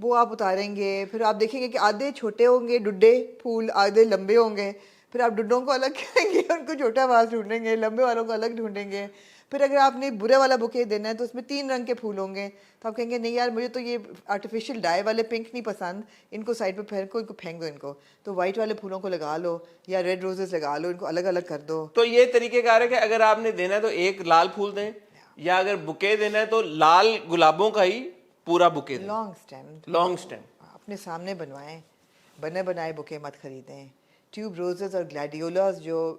وہ آپ اتاریں گے. پھر آپ دیکھیں گے کہ آدھے چھوٹے ہوں گے ڈڈے پھول, آدھے لمبے ہوں گے. پھر آپ ڈڈوں کو الگ کریں گے, ان کو چھوٹا آواز ڈھونڈیں گے, لمبے والوں کو الگ ڈھونڈیں گے. پھر اگر آپ نے برے والا بوکے دینا ہے تو اس میں 3 رنگ کے پھول ہوں گے تو آپ کہیں گے نہیں یار مجھے تو یہ آرٹیفیشیل ڈائی والے پنک نہیں پسند, ان کو سائڈ پہ پھینک کو پھینک دو ان کو, تو وائٹ والے پھولوں کو لگا لو یا ریڈ روزز لگا لو, ان کو الگ الگ کر دو. تو یہ طریقہ کار ہے کہ اگر آپ نے دینا ہے تو ایک لال پھول دیں, یا اگر بکے دینا ہے تو لال گلابوں کا ہی پورا بکے دیں. لانگ سٹیم اپنے سامنے بنوائیں, بنے بنائے بکے مت خریدیں. ٹیوب روزز اور گلیڈیولاز جو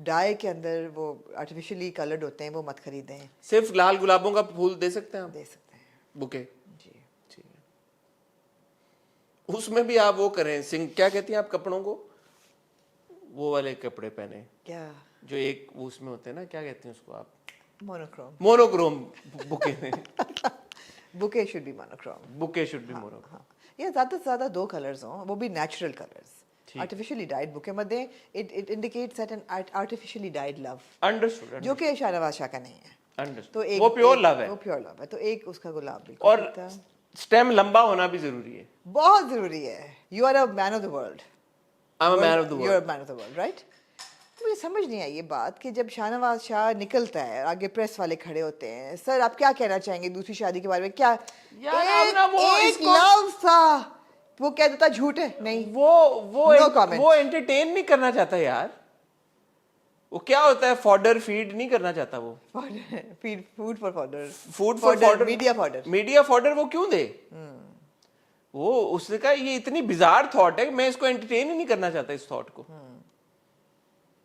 ڈائی کے اندر وہ آرٹیفیشلی کلرڈ ہوتے ہیں وہ مت خریدیں. صرف لال گلابوں کا پھول دے سکتے ہیں آپ دے سکتے ہیں بکے؟ جی. ٹھیک ہے. اس میں بھی آپ وہ کریں کیا کہتی ہیں آپ کپڑوں کو, وہ والے کپڑے پہنے کیا جو ایک اس میں ہوتے ہیں نا, کیا کہتے ہیں اس کو آپ, مونوکروم بکے میں bouquet should be monochrome. Bouquet should be monochrome. یا زیادہ سے زیادہ 2 کلرز ہوں, وہ بھی natural colours. Artificially dyed bouquet مت دیں. It indicates that an artificially dyed love, understood, جو کہ شاہ نواز شاہ کا نہیں ہے. تو ایک وہ پیور لو ہے, وہ پیور لو ہے. تو ایک اس کا گلاب بھی, اور سٹیم لمبا ہونا بھی ضروری ہے, بہت ضروری ہے. You are a man of the world, I am a man of the you are world. A man of the world, right. مجھے سمجھ نہیں آئی یہ بات کہ جب شاہ نواز شاہ نکلتا ہے آگے پریس والے کھڑے ہوتے ہیں, سر آپ کیا کہنا چاہیں گے دوسری شادی کے بارے میں, کیا ایک لفظ تھا وہ کہہ دیتا جھوٹ ہے. نہیں, وہ انٹرٹین نہیں کرنا چاہتا یار, وہ کیا ہوتا ہے فوڈر فیڈ نہیں کرنا چاہتا, وہ food for fodder, food for fodder, media fodder وہ کیوں دے. وہ اس نے کہا یہ اتنی بیزار تھاٹ ہے کہ میں اس کو انٹرٹین ہی نہیں کرنا چاہتا اس تھاٹ کو.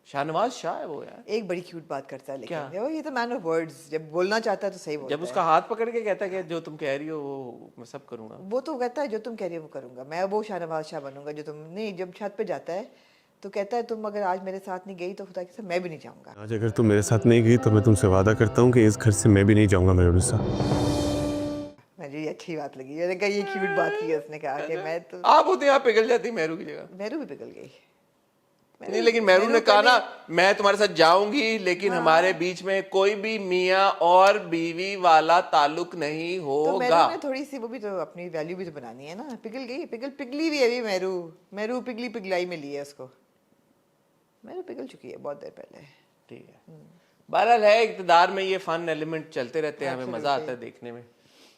شاہ نواز شاہ ہے وہ یار, ایک بڑی کیوٹ بات کرتا ہے, لیکن یہ تو مین آف ورڈز, جب بولنا چاہتا ہے تو صحیح بولتا ہے. جب اس کا ہاتھ پکڑ کے کہتا ہے کہ جو تم کہہ رہی ہو وہ میں سب کروں گا, وہ تو کہتا ہے جو تم کہہ رہی ہو وہ کروں گا, میں وہ شاہ نواز شاہ بنوں گا جو تم نہیں. جب چھت پہ جاتا ہے تو کہتا ہے تم اگر آج میرے ساتھ نہیں گئی تو خدا کے ساتھ میں بھی نہیں جاؤں گا. آج اگر تم میرے ساتھ نہیں گئی تو میں تم سے وعدہ کرتا ہوں کہ اس گھر سے میں بھی نہیں جاؤں گا میرونیسا. مجھے یہ اچھی بات لگی, میں نے کہا یہ کیوٹ بات کی ہے اس نے کہا کہ میں تو, آپ ہوتے آپ پگھل جاتی مہرو کی جگہ. مہرو بھی پگھل گئی. نہیں, لیکن مہرو نے کہا نا میں تمہارے ساتھ جاؤں گی لیکن ہمارے بیچ میں کوئی بھی میاں اور بیوی والا تعلق نہیں ہوگا. مہرو نے تھوڑی سی وہ بھی تو اپنی ویلیو بھی تو بنانی ہے نا. پگھل گئی, پگھلی ہوئی ہے ابھی مہرو پگھلی پگھلائی میں لی ہے اس کو. مہرو پگھل چکی ہے بہت دیر پہلے. ٹھیک ہے, بہرحال ہے اقتدار میں یہ فن ایلیمنٹ چلتے رہتے ہیں, ہمیں مزہ آتا ہے دیکھنے میں.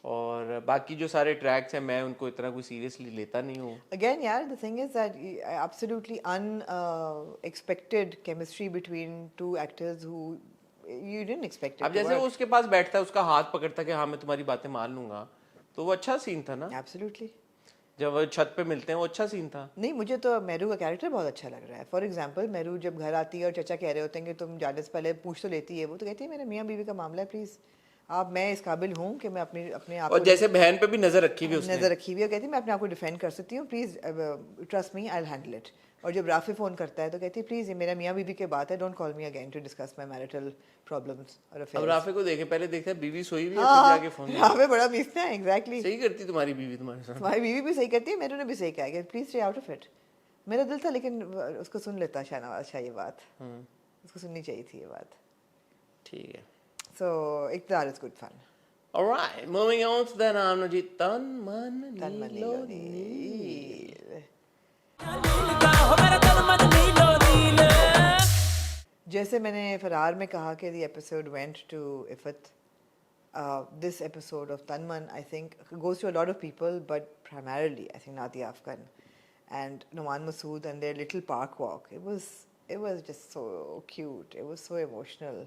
اور باقی جو سارے ٹریکس ہیں میں ان کو اتنا کوئی سیریسلی لیتا نہیں ہوں. اگین یار the thing is that absolutely unexpected chemistry between two actors who you didn't expect it. اب جیسے وہ اس کے پاس بیٹھتا ہے, اس کا ہاتھ پکڑتا ہے کہ ہاں میں تمہاری باتیں مان لوں گا, تو وہ اچھا سین تھا نا. Absolutely. جب وہ چھت پہ ملتے ہیں وہ اچھا سین تھا. نہیں, مجھے تو مہرو کا کیریکٹر بہت اچھا لگ رہا ہے. فار ایگزامپل مہرو جب گھر آتی ہے اور چچا کہہ رہے ہوتے ہیں کہ تم جانے سے پہلے پوچھ تو لیتی ہے, وہ تو کہتی ہے میرے میاں بیوی کا معاملہ ہے, پلیز آپ, میں اس قابل ہوں کہ میں اپنے آپ اور جیسے بہن پہ بھی نظر رکھی ہوئی, نظر رکھی ہوئی ہے, کہتی ہے میں اپنے آپ کو ڈیفینڈ کر سکتی ہوں, please trust me I will handle it. اور جب رافع فون کرتا ہے تو کہتی ہے پلیز یہ میرا میاں بیوی کی بات ہے, don't call me again to discuss my marital problems اور افیئرز. اب رافع کو دیکھیں, پہلے دیکھتا ہے بیوی سوئی ہوئی ہے, پھر جا کے فون رافع بڑا میستا ہے. ایگزیکٹلی صحیح کرتی تمہاری بیوی تمہارے ساتھ. تمہاری بیوی بھی صحیح کرتی ہے, میرے نے بھی صحیح کہا کہ please stay out of it. میرا دل تھا لیکن اس کو سن لیتا شاہ نواز شاہ, یہ بات اس کو سننی چاہیے تھی یہ بات. ٹھیک ہے, سو اقتدار is good fun. alright, moving on to the naam ji tan man neelo neel. جیسے میں نے فرار میں کہا کہ the episode went to Ifat, this episode of Tanman I think goes to a lot of people, but primarily I think Nadia Afghan and Numan Masood and their little park walk. It was just so cute, it was so emotional.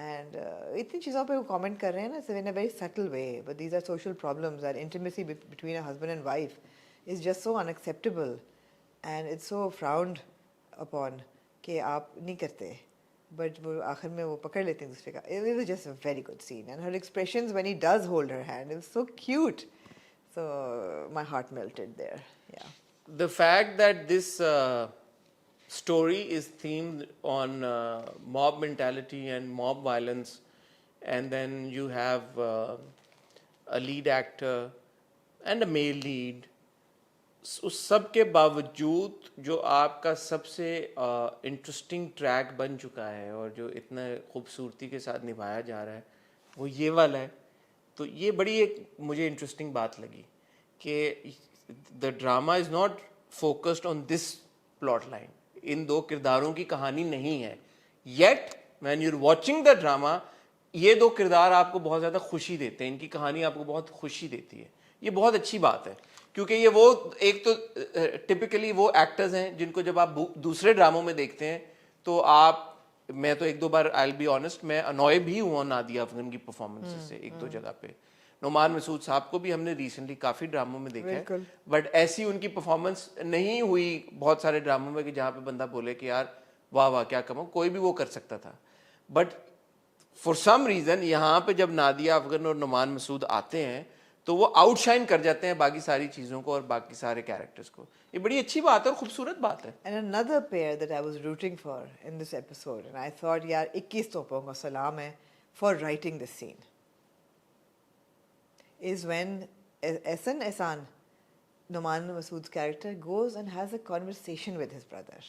And اتنی چیزوں پہ وہ comment کر رہے ہیں نا in a very subtle way, but these are social problems, that intimacy between a husband and wife is just so unacceptable and it's so frowned upon کہ آپ نہیں کرتے, بٹ وہ آخر میں وہ پکڑ لیتے ہیں دوسرے کا. It was just a very good scene, and her expressions when he does hold her hand, it was so cute. So my heart melted there. Yeah. The fact that this story is themed on mob mentality and mob violence, and then you have a lead actor and a male lead, اس سب کے باوجود جو آپ کا سب سے interesting track بن چکا ہے اور جو اتنا خوبصورتی کے ساتھ نبھایا جا رہا ہے وہ یہ والا ہے. تو یہ بڑی ایک مجھے انٹرسٹنگ بات لگی کہ the drama is not focused on this plot line, ان دو کرداروں کی کہانی نہیں ہے. Yet when you are watching the drama یہ دو کردار آپ کو بہت زیادہ خوشی دیتے ہیں, ان کی کہانی آپ کو بہت خوشی دیتی ہے. یہ بہت اچھی بات ہے, کیونکہ یہ وہ ایک تو ٹپکلی وہ ایکٹرز ہیں جن کو جب آپ دوسرے ڈراموں میں دیکھتے ہیں تو آپ, میں تو ایک دو بار آئی ول بی آنیسٹ میں انوائے بھی ہوا نادیہ افغان کی پرفارمنس سے ایک دو جگہ پہ. نعمان مسعود صاحب کو بھی ہم نے ریسنٹلی کافی ڈراموں میں دیکھا ہے, بٹ ایسی ان کی پرفارمنس نہیں ہوئی بہت سارے ڈراموں میں کہ جہاں پہ بندہ بولے کہ یار واہ واہ کیا کمال, کوئی بھی وہ کر سکتا تھا. بٹ فار سم ریزن یہاں پہ جب نادیہ افغان اور نعمان مسعود آتے ہیں تو وہ آؤٹ شائن کر جاتے ہیں باقی ساری چیزوں کو اور باقی سارے کیریکٹرز کو. یہ بڑی اچھی بات ہے اور خوبصورت بات ہے. And another pair that I was rooting for in this episode, and I thought yaar 21 توپوں کا سلام ہے for writing this scene, is when Ehsan, Nouman Masood's character, goes and has a conversation with his brother.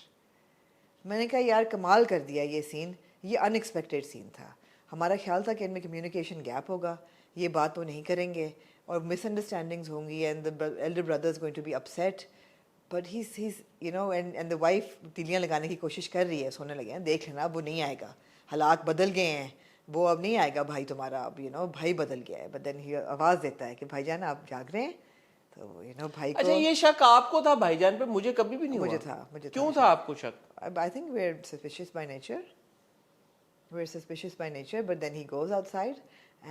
میں نے کہا یار کمال کر دیا یہ سین, یہ ان ایکسپیکٹڈ سین تھا. ہمارا خیال تھا کہ ان میں کمیونیکیشن گیپ ہوگا, یہ بات وہ نہیں کریں گے اور مس انڈرسٹینڈنگز ہوں گی and the elder brother is going to be upset, but he's you know and the wife تیلیاں لگانے کی کوشش کر رہی ہے, سونے لگے ہیں دیکھ لینا اب وہ نہیں آئے گا, حالات بدل گئے ہیں, وہ اب نہیں آئے گا بھائی تمہارا, اب بھائی بدل گیا ہے. but then he آواز دیتا ہے کہ بھائی جان آپ جاگ رہے ہیں, تو بھائی کو. اچھا یہ شک آپ کو تھا بھائی جان پہ, مجھے کبھی بھی نہیں ہوا. مجھے تھا. کیوں تھا آپ کو شک؟ I think we're suspicious by nature. We're suspicious by nature, but then he goes outside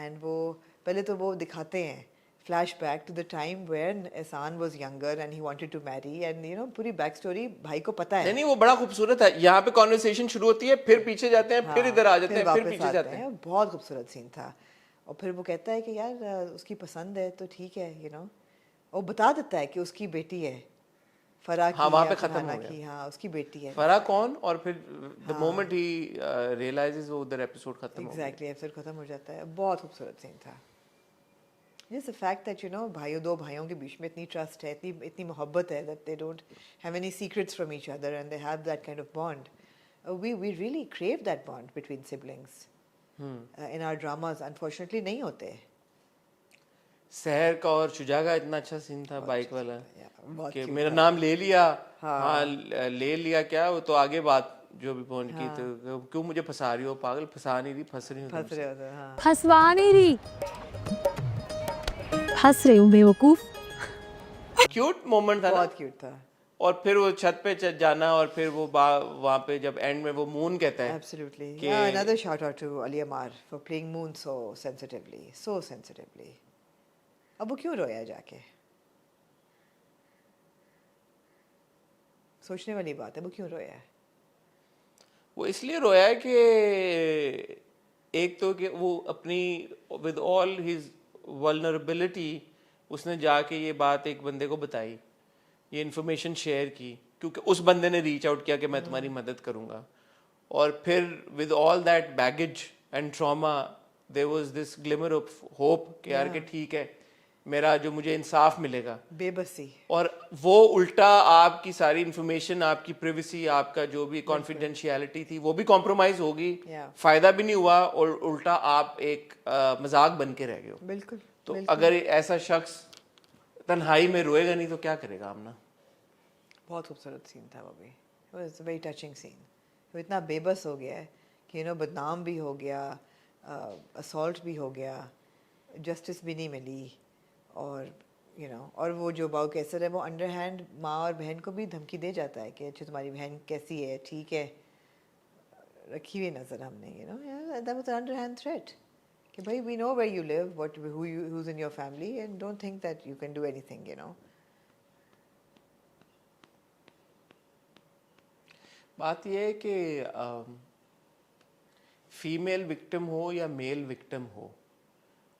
and وہ پہلے تو وہ دکھاتے ہیں flashback to the time when Ehsan was younger and he wanted to marry and پوری بیک اسٹوری بھائی کو پتہ ہے. نہیں وہ بڑا خوبصورت ہے. یہاں پہ کانورسیشن شروع ہوتی ہے, پھر پیچھے جاتے ہیں, پھر ادھر آ جاتے ہیں, پھر پیچھے جاتے ہیں. بہت خوبصورت سین تھا. اور پھر وہ کہتا ہے کہ یار اس کی پسند ہے تو ٹھیک ہے, وہ بتا دیتا ہے کہ اس کی بیٹی ہے فرح کی. ہاں وہاں پہ ختم ہو گیا. ہاں اس کی بیٹی ہے. فرح کون؟ اور پھر the moment he realizes وہ ادھر ایپیسوڈ ختم ہو گیا. ایگزیکٹلی ایپیسوڈ ختم ہو جاتا ہے. بہت خوبصورت سین تھا. Just the fact that بھائیوں دو بھائیوں کے بیچ میں اتنی ٹرسٹ ہے, اتنی محبت ہے, that they don't have any secrets from each other and they have that kind of bond. We really crave that bond between siblings in our dramas. Unfortunately نہیں ہوتے. سحر کا اور شجاع کا اتنا اچھا سین تھا بائک والا کہ میرا نام لے لیا. ہاں لے لیا کیا, وہ تو آگے بات جو بھی پہنچ کی تو کیوں مجھے پھنسا رہی ہو, پاگل پھنسا نہیں رہی, پھنس رہی ہوں. پھنسوا نہیں رہی, ہنس رہی ہوں بے وقوف. کیوٹ مومنٹ تھا, بہت کیوٹ تھا. اور پھر وہ چھت پہ جانا اور پھر وہ وہاں پہ جب اینڈ میں وہ مون کہتا ہے. Absolutely. Yeah, another shout out to Ali Amar for playing Moon so sensitively. اب وہ کیوں رویا جا کے؟ سوچنے والی بات ہے, وہ کیوں رویا ہے؟ وہ اس لیے رویا ہے کہ ایک تو کہ وہ اپنی with all his vulnerability اس نے جا کے یہ بات ایک بندے کو بتائی, یہ انفارمیشن شیئر کی, کیونکہ اس بندے نے ریچ آؤٹ کیا کہ میں تمہاری مدد کروں گا. اور پھر with all that baggage and trauma there was this glimmer of hope کہ یار کہ ٹھیک ہے میرا جو مجھے انصاف ملے گا. بے بسی. اور وہ الٹا آپ کی ساری انفارمیشن, آپ کی پریویسی, آپ کا جو بھی کانفیڈینشیلٹی تھی وہ بھی کمپرومائز ہوگی, فائدہ بھی نہیں ہوا, اور الٹا آپ ایک مذاق بن کے رہ گئے ہو. بالکل. تو اگر ایسا شخص تنہائی میں روئے گا نہیں تو کیا کرے گا آمنہ. بہت خوبصورت سین تھا وہ بھی. It was a very touching scene. وہ اتنا بے بس ہو گیا ہے کہ بدنام بھی ہو گیا, اسالٹ بھی ہو گیا, جسٹس بھی نہیں ملی, اور اور وہ جو باؤ کیسر ہے وہ انڈر ہینڈ ماں اور بہن کو بھی دھمکی دے جاتا ہے کہ اچھا تمہاری بہن کیسی ہے, ٹھیک ہے, رکھی ہوئی نظر ہم نے. that was an underhand threat کہ بھائی we know where you live, who's in your family, and don't think that you can do anything. بات یہ ہے کہ فیمیل وکٹم ہو یا میل وکٹم ہو,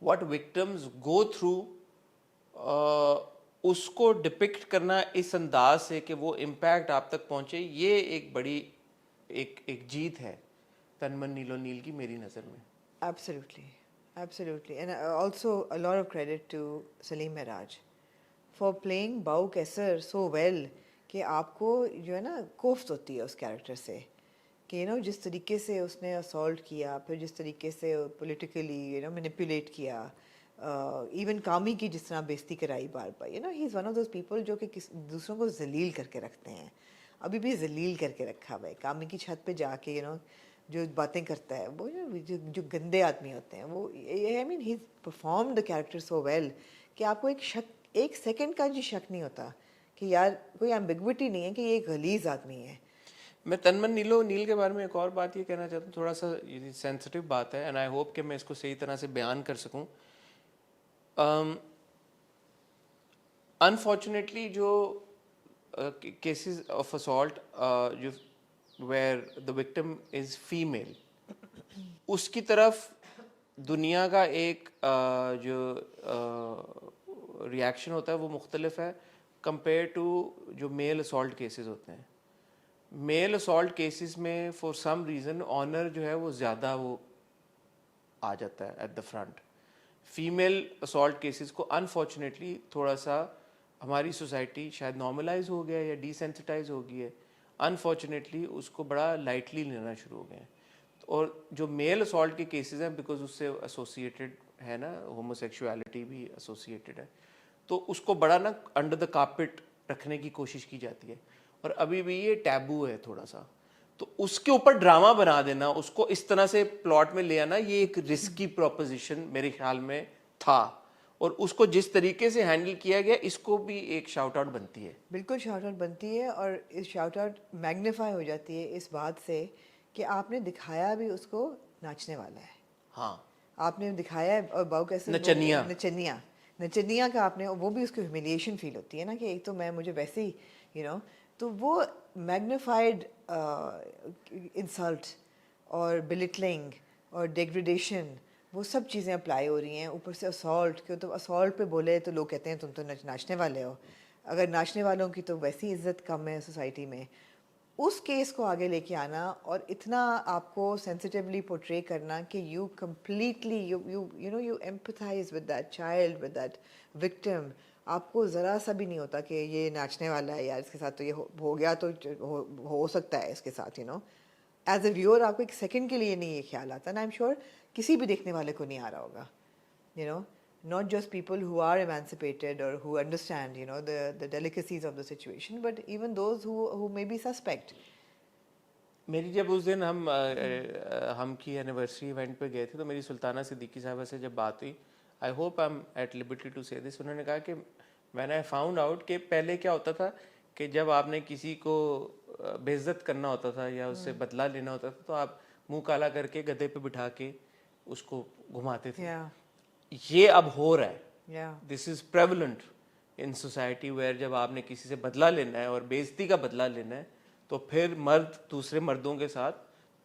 what victims go through اس کو ڈپکٹ کرنا اس انداز سے کہ وہ امپیکٹ آپ تک پہنچے, یہ ایک بڑی ایک جیت ہے تنمن نیلو نیل کی میری نظر میں. Absolutely. And also a lot of credit to Salim Mehraj for playing باؤ کیسر so well کہ آپ کو جو ہے نا کوفت ہوتی ہے اس کیریکٹر سے کہ جس طریقے سے اس نے اسالٹ کیا, پھر جس طریقے سے پولیٹیکلی مینیپولیٹ کیا, ایون کامی کی جس طرح بےزتی کرائی بار بار. He is one of those people جو کہ دوسروں کو ذلیل کر کے رکھتے ہیں, ابھی بھی ذلیل کر کے رکھا ہوا ہے. کامی کی چھت پہ جا کے جو باتیں کرتا ہے وہ جو گندے آدمی ہوتے ہیں وہ I mean he perform the character so well کہ آپ کو ایک سیکنڈ کا جو شک نہیں ہوتا کہ یار کوئی ایمبیگوٹی نہیں ہے کہ یہ ایک غلیظ آدمی ہے. میں تنمن نیل کے بارے میں ایک اور بات یہ کہنا چاہتا ہوں, تھوڑا سا سینسٹیو بات ہے اینڈ آئی ہوپ کہ میں اس کو صحیح طرح سے بیان کر سکوں. انفارچونیٹلی جو کیسز آف اسالٹ جو where the victim is female, اس کی طرف دنیا کا ایک جو ریئیکشن ہوتا ہے وہ مختلف ہے کمپیئر ٹو جو میل اسالٹ کیسز ہوتے ہیں. میل اسالٹ کیسز میں فار سم ریزن آنر جو ہے وہ زیادہ وہ آ جاتا ہے at the front. Female assault cases کو انفارچونیٹلی تھوڑا سا ہماری سوسائٹی شاید نارملائز ہو گیا یا ڈیسینسٹائز ہو گئی ہے, انفارچونیٹلی اس کو بڑا لائٹلی لینا شروع ہو گئے ہیں. اور جو میل اسالٹ کے کیسز ہیں بیکاز اس سے ایسوسیٹیڈ ہے نا, ہومو سیکشولیٹی بھی ایسوسیٹیڈ ہے, تو اس کو بڑا نا انڈر دا کارپٹ رکھنے کی کوشش کی جاتی ہے اور ابھی بھی یہ ٹیبو ہے تھوڑا سا. تو اس کے اوپر ڈرامہ بنا دینا, اس کو اس طرح سے پلاٹ میں لے آنا, یہ ایک رسکی پروپوزیشن میرے خیال میں تھا, اور اس کو جس طریقے سے ہینڈل کیا گیا اس کو بھی ایک شاؤٹ آؤٹ بنتی ہے. بالکل شاؤٹ آؤٹ بنتی ہے, اور اس شاؤٹ آؤٹ میگنیفائی ہو جاتی ہے اس بات سے کہ آپ نے دکھایا بھی اس کو ناچنے والا ہے. ہاں, آپ نے دکھایا ہے, اور باؤ کیسے نچنیا کا آپ نے, وہ بھی اس کو ہیومیلیشن فیل ہوتی ہے نا کہ ایک تو مجھے ویسے ہی تو وہ میگنیفائڈ انسلٹ اور بلٹلنگ اور ڈیگریڈیشن وہ سب چیزیں اپلائی ہو رہی ہیں. اوپر سے اسالٹ, کہ تو اسالٹ پہ بولے تو لوگ کہتے ہیں تم تو ناچنے والے ہو. اگر ناچنے والوں کی تو ویسی عزت کم ہے سوسائٹی میں. اس کیس کو آگے لے کے آنا اور اتنا آپ کو سینسٹیولی پورٹرے کرنا کہ you completely you empathise with that child, with that victim. آپ کو ذرا سا بھی نہیں ہوتا کہ یہ ناچنے والا ہے یار, اس کے ساتھ تو یہ ہو گیا تو ہو سکتا ہے اس کے ساتھ ایز اے ویور آپ کو ایک سیکنڈ کے لیے نہیں یہ خیال آتا, نا آئی ایم شیور کسی بھی دیکھنے والے کو نہیں آ رہا ہوگا. not just people who are emancipated or who understand the delicacies of the situation, but even those who may be suspect. میری جب اس دن ہم کی اینیورسری ایونٹ پہ گئے تھے تو میری سلطانہ صدیقی صاحبہ سے جب بات ہوئی, I hope I am at liberty to say this, انہوں نے کہا کہ میں نے فاؤنڈ آؤٹ کہ پہلے کیا ہوتا تھا کہ جب آپ نے کسی کو بے عزت کرنا ہوتا تھا یا اس سے بدلہ لینا ہوتا تھا تو آپ منہ کالا کر کے گدھے پہ بٹھا کے اس کو گھماتے تھے. یہ اب ہو رہا ہے, دس از پریولنٹ ان سوسائٹی ویئر جب آپ نے کسی سے بدلہ لینا ہے اور بے عزتی کا بدلہ لینا ہے تو پھر مرد دوسرے مردوں کے ساتھ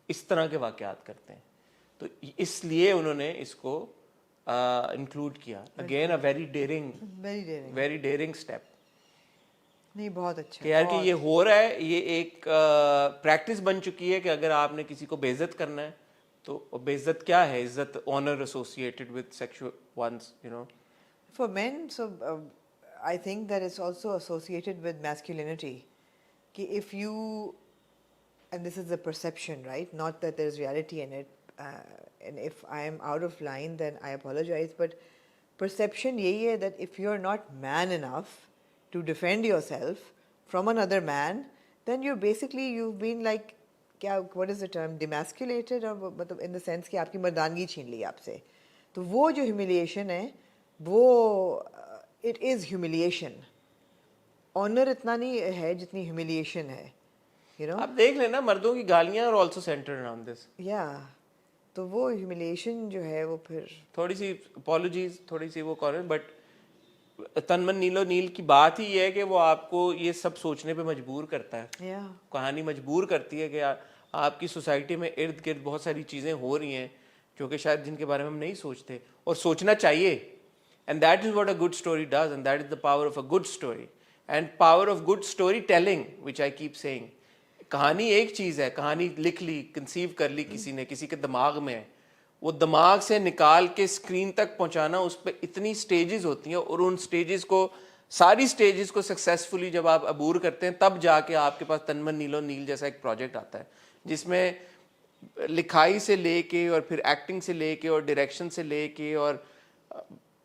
اس طرح کے واقعات کرتے ہیں. تو اس لیے انہوں نے اس کو انکلوڈ کیا. Again a very daring step. نہیں, بہت اچھا کہ یار کہ یہ ہو رہا ہے, یہ ایک پریکٹس بن چکی ہے کہ اگر آپ نے کسی کو بے عزت کرنا ہے تو بے عزت کیا ہے, عزت honour associated with sexual once For men, so I think that it's also associated with masculinity. Ki if you, and this is the perception, right? Not that there's reality in it. And if I am out of line, then I apologize. But perception yahi hai that if you're not man enough to defend yourself from another man, then you've been like, what is the term? Demasculated, or in the sense کہ آپ کی مردانگی چھین لی آپ سے. تو وہ جو ہیومیلیشن ہے وہ اٹ از ہیومیلیشن. آنر اتنا نہیں ہے جتنی ہیومیلیشن ہے. آپ دیکھ لینا مردوں کی گالیاں اور آلسو سینٹرڈ اراؤنڈ دس. تو وہ ہیومیلیشن جو ہے وہ پھر تھوڑی سی اپالوجیز, تھوڑی سی وہ کارن, بٹ تنمن نیل کی بات ہی یہ ہے کہ وہ آپ کو یہ سب سوچنے پہ مجبور کرتا ہے. کہانی مجبور کرتی ہے کہ آپ کی سوسائٹی میں ارد گرد بہت ساری چیزیں ہو رہی ہیں جو کہ شاید جن کے بارے میں ہم نہیں سوچتے, اور سوچنا چاہیے. And that is what a good story does, and that is the power of a good story and power of good storytelling, which I keep saying. کہانی ایک چیز ہے, کہانی لکھ لی, کنسیو کر لی کسی نے, کسی کے دماغ میں ہے, وہ دماغ سے نکال کے اسکرین تک پہنچانا, اس پہ اتنی سٹیجز ہوتی ہیں, اور ان سٹیجز کو, ساری سٹیجز کو سکسیسفلی جب آپ عبور کرتے ہیں تب جا کے آپ کے پاس تنمن نیل جیسا ایک پروجیکٹ آتا ہے جس میں لکھائی سے لے کے اور پھر ایکٹنگ سے لے کے اور ڈائریکشن سے لے کے اور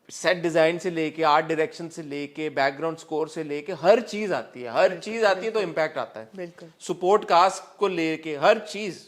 سیٹ ڈیزائن سے لے کے آرٹ ڈائریکشن سے لے کے بیک گراؤنڈ اسکور سے لے کے ہر چیز آتی ہے. ہر چیز آتی ہے تو امپیکٹ آتا ہے. بالکل. سپورٹ کاسٹ کو لے کے ہر چیز,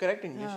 correct English,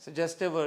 suggestive or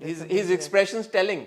his expressions telling,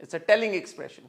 it's a telling expression.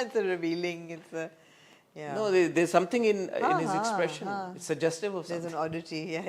it's a revealing, it's a No, there's something in his expression. It's suggestive of there's something. an oddity. Yeah,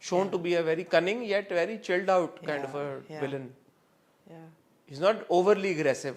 shown to be a very cunning yet very chilled out kind of a villain. He's not overly aggressive.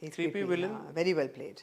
He's creepy villain. Very well played.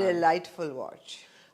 delightful watch.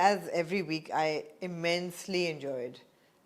as every week I immensely enjoyed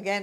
Again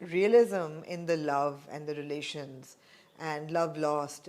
realism in the love and the relations and love lost.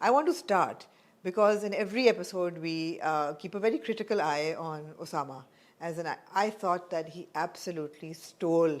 I want to start because in every episode we keep a very critical eye on Osama, as in I thought that he absolutely stole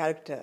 character.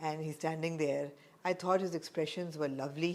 and he's standing there. I thought his expressions were lovely.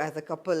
as a couple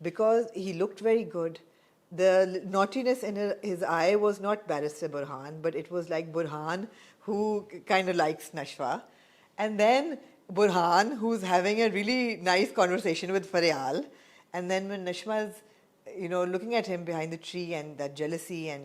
because he looked very good. The naughtiness in his eye was not Barrister Burhan, but it was like Burhan who kind of likes Nashwa, and then Burhan who's having a really nice conversation with Faryal, and then when Nashwa's looking at him behind the tree and that jealousy and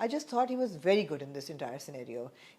I just thought he was very good in this entire scenario.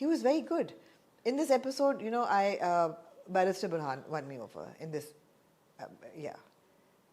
he was very good. In this episode, Barrister Burhan won me over in this,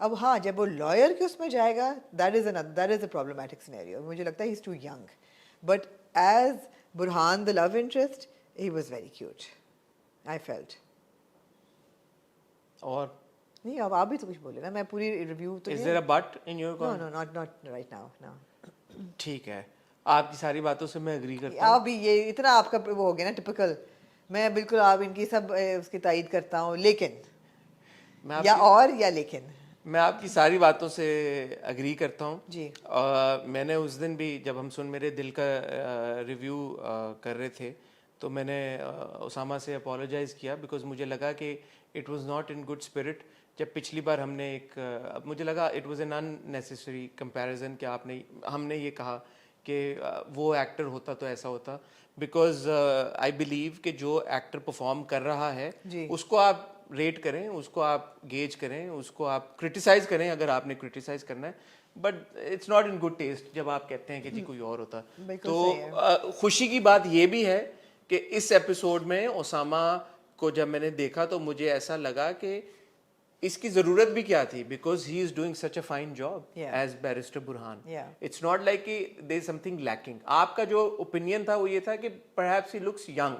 اب ہاں جب وہ lawyer کے اس میں جائے گا that is a problematic scenario. مجھے لگتا ہے he is too young, but as Burhan the love interest he was very cute I felt. اور نہیں اب آپ بھی تو کچھ بولے نا, میں پوری ریویو تو is there a but in your no not right now no. ٹھیک ہے, آپ کی ساری باتوں سے میں اگری کرتا ہوں. آپ بھی یہ اتنا آپ کا وہ ہو گیا نا ٹپکل, میں بالکل آپ ان کی سب اس کی تائید کرتا ہوں, لیکن لیکن میں آپ کی ساری باتوں سے اگری کرتا ہوں جی. میں نے اس دن بھی جب ہم میرے دل کا ریویو کر رہے تھے تو میں نے اسامہ سے اپولوجائز کیا بیکاز مجھے لگا کہ it was not in good spirit. جب پچھلی بار ہم نے مجھے لگا it was an in necessary comparison کہ ہم نے یہ کہا کہ وہ ایکٹر ہوتا تو ایسا ہوتا, بیکاز آئی بلیو کہ جو ایکٹر پرفارم کر رہا ہے اس کو آپ ریٹ کریں, اس کو آپ گیج کریں, اس کو آپ کرٹیسائز کریں اگر آپ نے کرٹیسائز کرنا ہے, but it's not in good taste جب آپ کہتے ہیں کہ جی کوئی اور ہوتا. تو خوشی کی بات یہ بھی ہے کہ اس ایپیسوڈ میں اسامہ کو جب میں نے دیکھا تو مجھے ایسا لگا کہ اس کی ضرورت بھی کیا تھی, because he is doing such a fine job as barrister Burhan. It's not like کہ there is some thing lacking. آپ کا جو اوپینین تھا وہ یہ تھا کہ پرہیپس ہی لکس ینگ,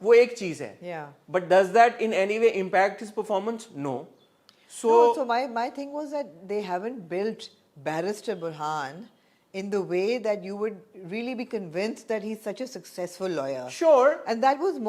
وہ ایک چیز ہے, but does that in any way impact his performance? No. So my thing was that they haven't built Barrister Burhan in the way that you would really be convinced that he's such a successful lawyer. Sure. And that's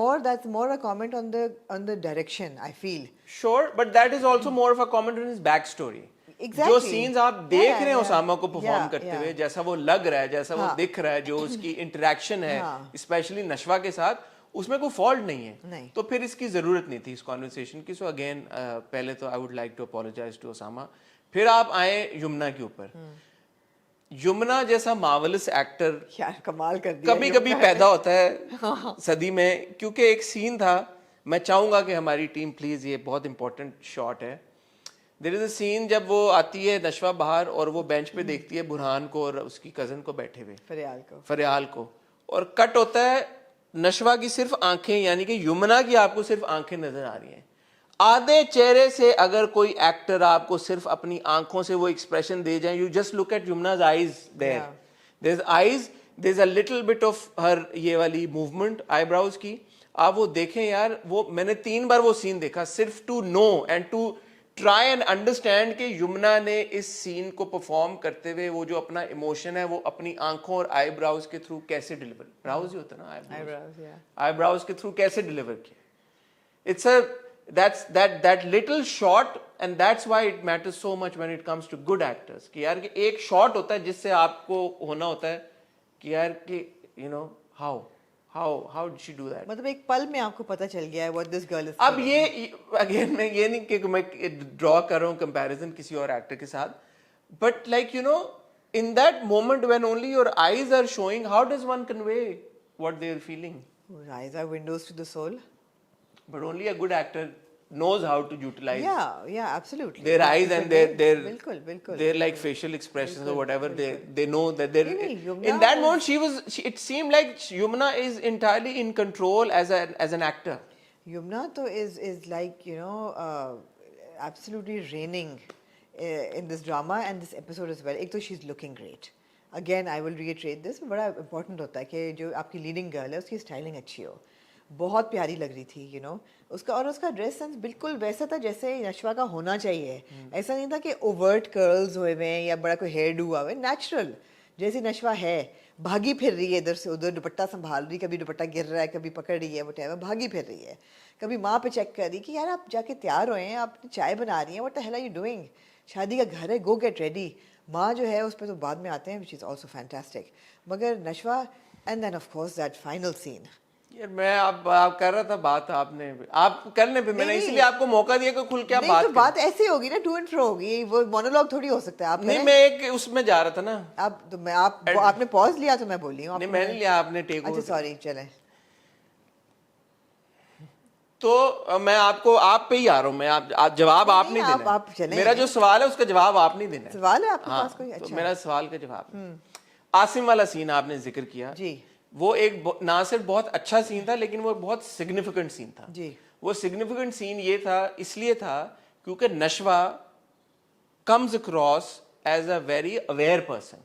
more a comment on the direction, I feel. Sure, but that is also more of a comment on his backstory. Exactly. جو sons آپ دیکھ رہے ہیں اسامہ کو perform کرتے ہوئے, جیسا وہ لگ رہا ہے, جیسا وہ دکھ رہا ہے, جو اس کی انٹریکشن ہے اسپیشلی نشوہ کے ساتھ, اس میں کوئی فالٹ نہیں ہے. تو پھر اس کی ضرورت نہیں تھی اس کانورسیشن کی. سو اگین پہلے تو I would like to apologise to Osama. پھر آپ آئے یمنا کے اوپر. یمنا جیسا مارولس ایکٹر کمال کر دیا کبھی کبھی پیدا ہوتا ہے صدی میں, کیونکہ ایک سین تھا, میں چاہوں گا کہ ہماری ٹیم پلیز, یہ بہت امپورٹنٹ شاٹ ہے. دیر از اے سین جب وہ آتی ہے نشوہ باہر اور وہ بینچ پہ دیکھتی ہے برہان کو اور اس کی کزن کو بیٹھے ہوئے, فریال کو, اور کٹ ہوتا ہے نشوہ کی صرف آنکھیں, یعنی کہ یمنا کی آپ کو صرف آنکھیں نظر آ رہی ہیں. آدھے چہرے سے اگر کوئی ایکٹر آپ کو صرف اپنی آنکھوں سے وہ ایکسپریشن دے جائیں, you just look at Yumna's eyes, there is eyes, there is a little bit of her یہ والی موومنٹ آئی براؤز کی, آپ وہ دیکھیں یار. وہ میں نے 3 بار وہ سین دیکھا صرف to know and to try and understand کہ یمنا نے اس سین کو پرفارم کرتے ہوئے وہ جو اپنا ایموشن ہے وہ اپنی آنکھوں اور آئی براؤز کے تھرو کیسے ڈلیور, براؤز ہی ہوتا ہے نا, آئی براؤز کے تھرو کیسے ڈلیور کیا. It's a that little shot, and that's why it matters so much when it comes to good actors کہ یار کہ ایک شاٹ ہوتا ہے جس سے آپ کو ہونا ہوتا ہے کہ یار کہ you know how did she do that. مطلب ایک پل میں آپ کو پتہ چل گیا ہے what this girl is. اب یہ اگین میں یہ نہیں کہ میں ڈرا کر رہا ہوں کمپیریزن کسی اور ایکٹر کے ساتھ, but like you know in that moment when only your eyes are showing, how does one convey what they are feeling? Eyes are windows to the soul. But only a good actor knows how to utilize absolutely their eyes and their bilkul their like facial expressions or whatever. They know that they're in that moment it seemed like Yumna is entirely in control as an actor. Yumna to is like, you know, absolutely reigning in this drama and this episode as well. Ek to she's looking great. Again I will reiterate this, بڑا important ہوتا ہے کہ جو آپ کی leading girl ہے اس کی styling اچھی ہو. بہت پیاری لگ رہی تھی, یو نو, اس کا, اور اس کا ڈریس سینس بالکل ویسا تھا جیسے نشوہ کا ہونا چاہیے. ایسا نہیں تھا کہ اوورٹ کرلز ہوئے ہوئے یا بڑا کوئی ہیئر ڈو ہوا ہوا ہے, نیچرل جیسی نشوہ ہے. بھاگی پھر رہی ہے ادھر سے ادھر, دوپٹہ سنبھال رہی, کبھی دوپٹہ گر رہا ہے, کبھی پکڑ رہی ہے, وٹ ایور, بھاگی پھر رہی ہے. کبھی ماں پہ چیک کر رہی کہ یار آپ جا کے تیار ہوئے ہیں, آپ چائے بنا رہی ہیں, what the hell are you doing, شادی کا گھر ہے, گو گیٹ ریڈی. ماں جو ہے اس پہ تو بعد میں آتے ہیں, وچ از آلسو فینٹاسٹک. مگر Nishwa, and then of course that final scene. یار میں آپ کر رہا تھا بات, آپ کرنے پہ میں نے اسی لیے آپ کو موقع دیا کہ کھل کے بات ایسی ہوگی نا, ٹو اینڈ فرو ہوگی, وہ مونولوگ تھوڑی ہو سکتا ہے. آپ نہیں, میں ایک اس میں جا رہا تھا نا, آپ نے پاز لیا تو میں بولی ہوں. نہیں میں نہیں لیا, آپ نے ٹیک اوور. اچھا سوری, چلیں. تو میں آپ پہ ہی آ رہا ہوں, میں جواب آپ نہیں دینا, میرا جو سوال ہے اس کا جواب آپ نہیں دینا. سوال ہے آپ کے پاس کوئی؟ اچھا, میرا سوال کا جواب. عاصم والا سین آپ نے ذکر کیا جی, وہ ایک نہ صرف بہت اچھا سین تھا لیکن وہ بہت سگنیفیکنٹ سین تھا. جی, وہ سگنیفیکنٹ سین یہ تھا, اس لیے تھا کیونکہ نشوہ comes across as a very aware person.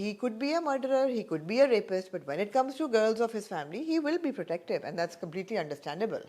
he could be a murderer, he could be a rapist, but when it comes to girls of his family, he will be protective, and that's completely understandable.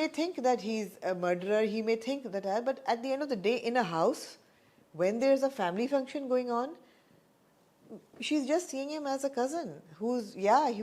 may think that he is a murderer, he may think that, but at the end of the day, in a house, when there is a family function going on, she's just seeing him as a cousin who's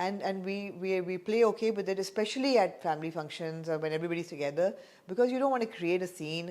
and we play okay with it, especially at family functions or when everybody's together, because you don't want to create a scene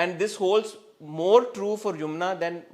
And this holds more true for Yumna than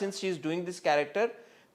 since she is doing this character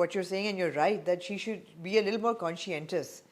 what you're saying, and you're right, that she should be a little more conscientious.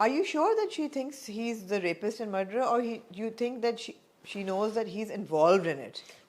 Are you sure that she thinks he is the rapist and murderer, or you think that she knows that he's involved in it?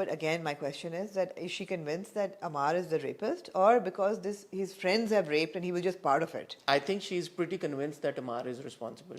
but again my question is that is she convinced that Amar is the rapist, or because his friends have raped and he was just part of it? I think she is pretty convinced that Amar is responsible.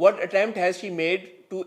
what attempt has she made to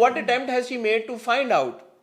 what attempt has she made to find out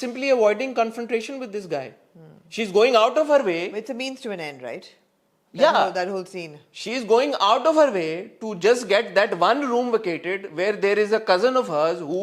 simply avoiding confrontation with this guy? She's going out of her way. It's a means to an end, right? Yeah, that whole scene. She is going out of her way to just get that one room vacated where there is a cousin of hers who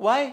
Why?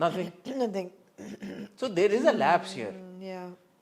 Nothing. Nothing. So there is a lapse here. Yeah.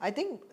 I think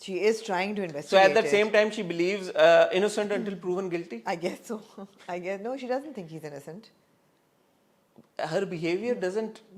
She is trying to investigate. so at that it. same time she believes innocent until proven guilty. I guess so. I guess no, she doesn't think he's innocent. Her behavior doesn't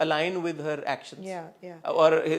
align with her actions. Yeah, yeah. Or her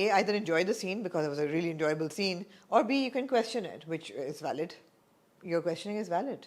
A either enjoy the scene because it was a really enjoyable scene or B you can question it which is valid. Your questioning is valid.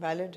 Valid.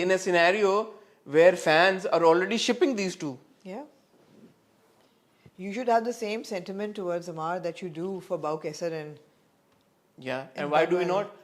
in a scenario where fans are already shipping these two. Yeah. You should have the same sentiment towards Amar that you do for Bau Kesar and Yeah, and why do we not?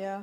Yeah.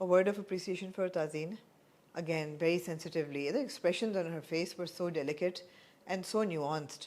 A word of appreciation for Tazeen. Again, very sensitively. The expressions on her face were so delicate and so nuanced.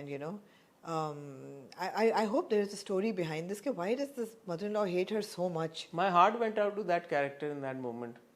and you know, I hope there is a story behind this. Why does this mother-in-law hate her so much? My heart went out to that character in that moment.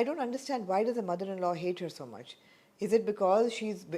I don't understand why does the mother-in-law hate her so much? Is it because she's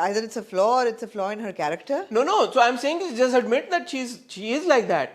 Either it's a flaw or it's a flaw in her character. No, so I'm saying is just admit that she is like that.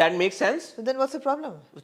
That makes sense. So then what's the problem?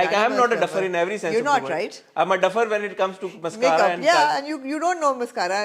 Like I am not a duffer in every sense You're of the not, word. right? I'm a duffer when it comes to mascara Makeup, and yeah, and you don't know mascara.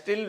still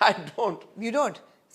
I don't. You don't.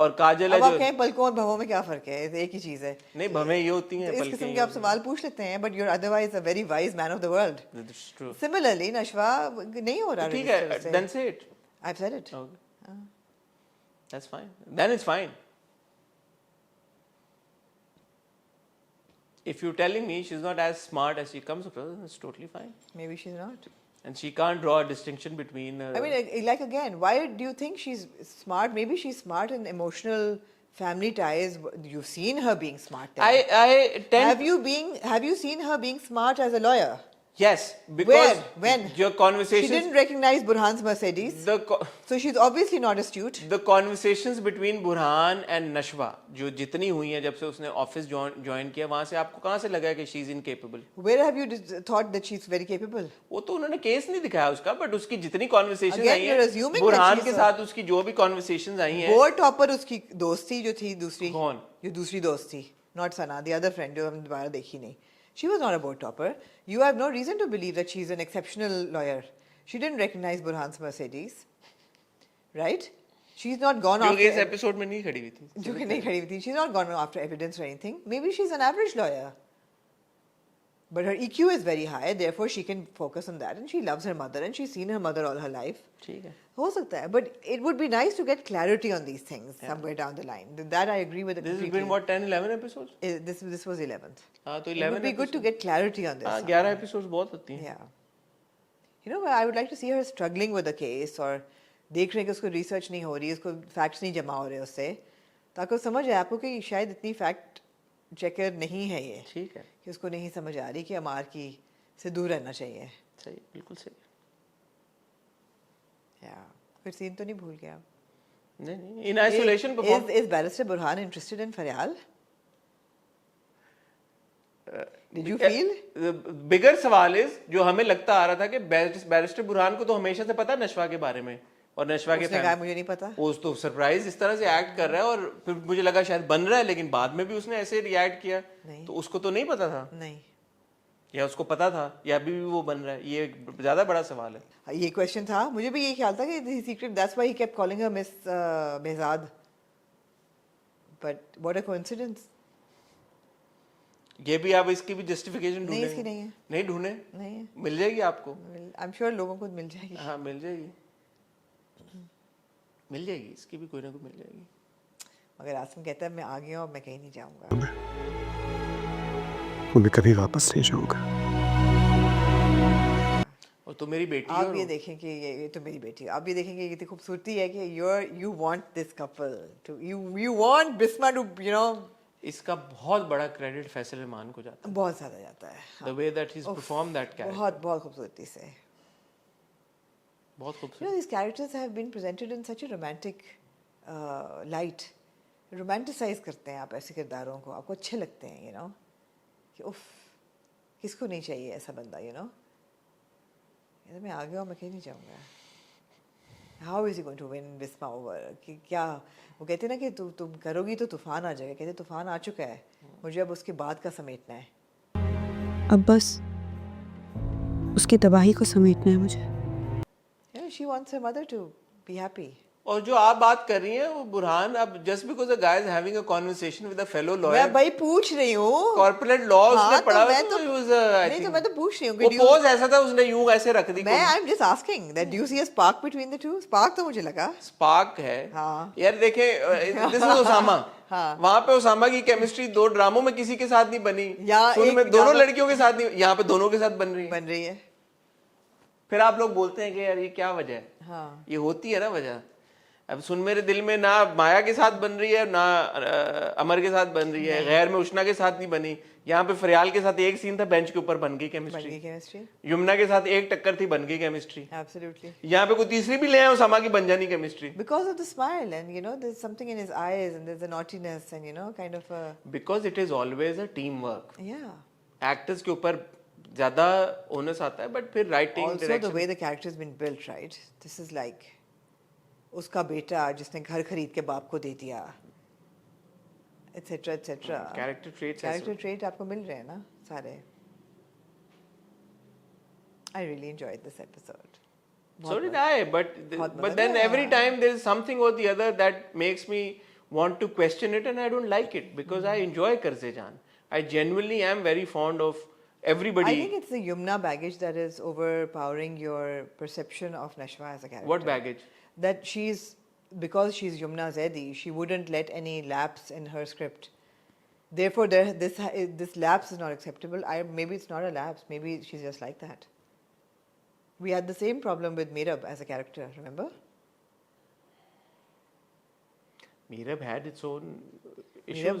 اور کاجل ہے اب آپ جو کہیں پلکوں اور بھووں میں کیا فرق ہے؟ ایک ہی چیز ہے. نہیں بھویں یہ ہوتی ہیں اس پلکیں قسم کے آپ سوال پوچھ لیتے ہیں, but you are otherwise a very wise man of the world. Similarly Nishwa نہیں ہو رہا ٹھیک ہے, then say it. I've said it. Okay. That's fine. Then it's fine. If you're telling me she's not as smart as she comes across, then it's totally fine. Maybe she's not. And she can't draw a distinction between. I mean, like again, why do you think she's smart? Maybe she's smart in emotional family ties. You've seen her being smart there. I tend. Have you seen her being smart as a lawyer? Yes, because When? your She conversations. didn't recognize Burhan's Mercedes. So she's obviously not astute. The conversations between Burhan and Nashwa, جو جتنی ہوئی ہیں جب سے اس نے office join کیا, وہاں سے آپ کو کہاں سے لگا کہ شی از incapable? Where have you thought that she's very capable? وہ تو انہوں نے کیس نہیں دکھایا اس کا, بٹ اس کی جتنی conversations Again, آئی you're ہیں assuming برہان that کے she's ساتھ اس کی جو بھی conversations آئی ہیں. Board topper اس کی دوست تھی جو تھی دوسری. کون؟ جو دوسری دوست تھی, not Sana, the other friend جو ہم دوبارہ دیکھی نہیں. She was not a board topper. You have no reason to believe that she's an exceptional lawyer. She didn't recognize Burhan's Mercedes, right? She's not gone جو after. اس episode میں نہیں کھڑی ہوئی تھی. جو کہ نہیں کھڑی ہوئی تھی. She's not gone after evidence or anything. Maybe she's an average lawyer. But her EQ is very high, therefore she can focus on that. And she loves her mother and she's seen her mother all her life. ٹھیک ہے. ہو سکتا ہے, but it would be nice to get clarity on these things somewhere down the line. That I agree with it This has completely. been what, 10-11 episodes? This was 11th. ہاں تو It 11 would be good to get clarity on this. ہاں 11 episodes بہت ہوتی ہیں. Yeah. You know, I would like to see her struggling with the case, اور دیکھ رہے ہیں کہ اس کو ریسرچ نہیں ہو رہی, اس کو فیکٹس نہیں جمع ہو رہے اس سے, تاکہ وہ سمجھ آئے آپ کو کہ شاید اتنی فیکٹ چیکر نہیں ہے یہ, ٹھیک ہے, کہ اس کو نہیں سمجھ آ رہی کہ امار کی سے دور رہنا چاہیے. صحیح, بالکل صحیح. پھر سین تو نہیں بھول گیا آپ؟ نہیں نہیں, in isolation perform. Is Barrister Burhan interested in Faryal? Did you feel? بگر سوال از, جو ہمیں لگتا آ رہا تھا کہ بیرسٹر برہان کو تو ہمیشہ سے پتا نشوا کے بارے میں, اور نشوا کے اس نے کہا مجھے نہیں پتا. وہ تو سرپرائز اس طرح سے ایکٹ کر رہا ہے, اور پھر مجھے لگا شاید بن رہا ہے, لیکن بعد میں بھی اس نے ایسے ریئیکٹ کیا, تو اس کو تو نہیں پتا تھا, نہیں, یا اس کو پتا تھا, یا ابھی بھی وہ بن رہا ہے. یہ زیادہ بڑا سوال ہے. یہ کویشچن تھا, مجھے بھی یہی خیال تھا کہ secret, that's why he kept calling Hare miss Behzad, but what a coincidence. یہ بھی آپ اس کی بھی جسٹیفیکیشن نہیں, اس کی نہیں ہے, نہیں ڈھونڈے, نہیں ہے, مل جائے گی آپ کو. آئی ایم شیور لوگوں کو مل جائے گی. ہاں مل جائے گی, مل جائے گی, اس کی بھی کوئی نہ کوئی مل جائے گی. مگر آسم کہتا ہے میں آ گیا ہوں, میں کہیں نہیں جاؤں گا, وہ میں کبھی واپس نہیں جاؤں گا. اور تو میری بیٹی. آپ یہ دیکھیں کہ یہ تو میری بیٹی, آپ یہ دیکھیں کہ یہ خوبصورتی ہے کہ you want this couple to, you want Bisma to, you know. اس کا بہت بڑا کریڈٹ فیصل رحمان کو جاتا ہے, بہت زیادہ جاتا ہے. the way that he's performed that character. بہت بہت خوبصورتی سے, بہت خوبصورت. You know, these characters have been presented in such a romantic light. Romanticize کرتے ہیں آپ ایسے کرداروں کو, آپ کو اچھے لگتے ہیں, you know, کہ اف کس کو نہیں چاہیے ایسا بندہ, you know. میں آ گیا ہوں, میں کہیں نہیں جاؤں گا. How is he going to win Bisma over? کہ کیا وہ کہتے ہیں نا کہ تم کرو گی تو طوفان آ جائے گا, کہتے طوفان آ چکا ہے, مجھے اب اس کے بعد کا سمیٹنا ہے. اب بس اس کی تباہی کو سمیٹنا ہے مجھے. You know, she wants her mother to be happy. اور جو آپ بات کر رہی ہیں وہ برہان, اب just because a guy is having a conversation with a fellow lawyer. میں بھائی پوچھ رہی ہوں, کارپوریٹ لا اس نے پڑھا ہوا, نہیں تو میں تو پوچھ رہی ہوں وہ پوز ایسا تھا, اس نے یوں ایسے رکھ دی. میں I'm just asking that do you see a spark between the two? Spark تو مجھے لگا اسپارک ہے یار. دیکھیں this is اسامہ, وہاں پہ اسامہ کی کیمسٹری 2 ڈراموں میں کسی کے ساتھ نہیں بنی, فلم میں دونوں لڑکیوں کے ساتھ نہیں, یہاں پہ دونوں کے ساتھ بن رہی ہے. پھر آپ لوگ بولتے ہیں کہ یار یہ کیا وجہ ہے, یہ ہوتی ہے نا وجہ. اب سن میرے دل میں نہ مایا کے ساتھ بن رہی ہے, نہ امر کے ساتھ بن رہی ہے, غیر میں اشنا کے ساتھ نہیں بنی. یہاں پہ فریال کے ساتھ ایک سین تھا, بینچ کے اوپر بن گئی کیمسٹری. یمنا کے ساتھ ایک ٹکر تھی, بن گئی کیمسٹری. یہاں پہ کوئی تیسری بھی لے آئے اسامہ کی, بن جانی chemistry. Because of the smile and you know there's something in his eyes and there's a naughtiness and you know kind of a. Because it is always a team work. Yeah. Actors کے اوپر زیادہ onus آتا ہے, but پھر writing, also direction. the way the character has been built, right? This is like اس کا بیٹا جس نے گھر خرید کے باپ کو دے دیا, ایٹسیٹرا ایٹسیٹرا. کیریکٹر ٹریٹ آپ کو مل رہے ہیں نا سارے. I really enjoyed this episode. So did I, but then every time there is something or the other that makes me want to question it, and I don't like it because I enjoy Karze Jaan. I genuinely am very fond of everybody. I think it's the Yumna baggage that is overpowering your perception of Nashwa as a character. What baggage? That because she's Yumna Zaidi, she wouldn't let any lapse in her script. Therefore, this lapse is not acceptable. Maybe it's not a lapse. Maybe she's just like that. We had the same problem with Meerab as a character, remember? Meerab had its own issues.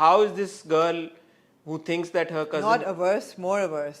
how is this girl who thinks that her cousin? Not averse, more averse.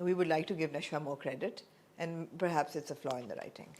We would like to give Nashwa more credit, and perhaps it's a flaw in the writing.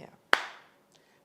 Yeah.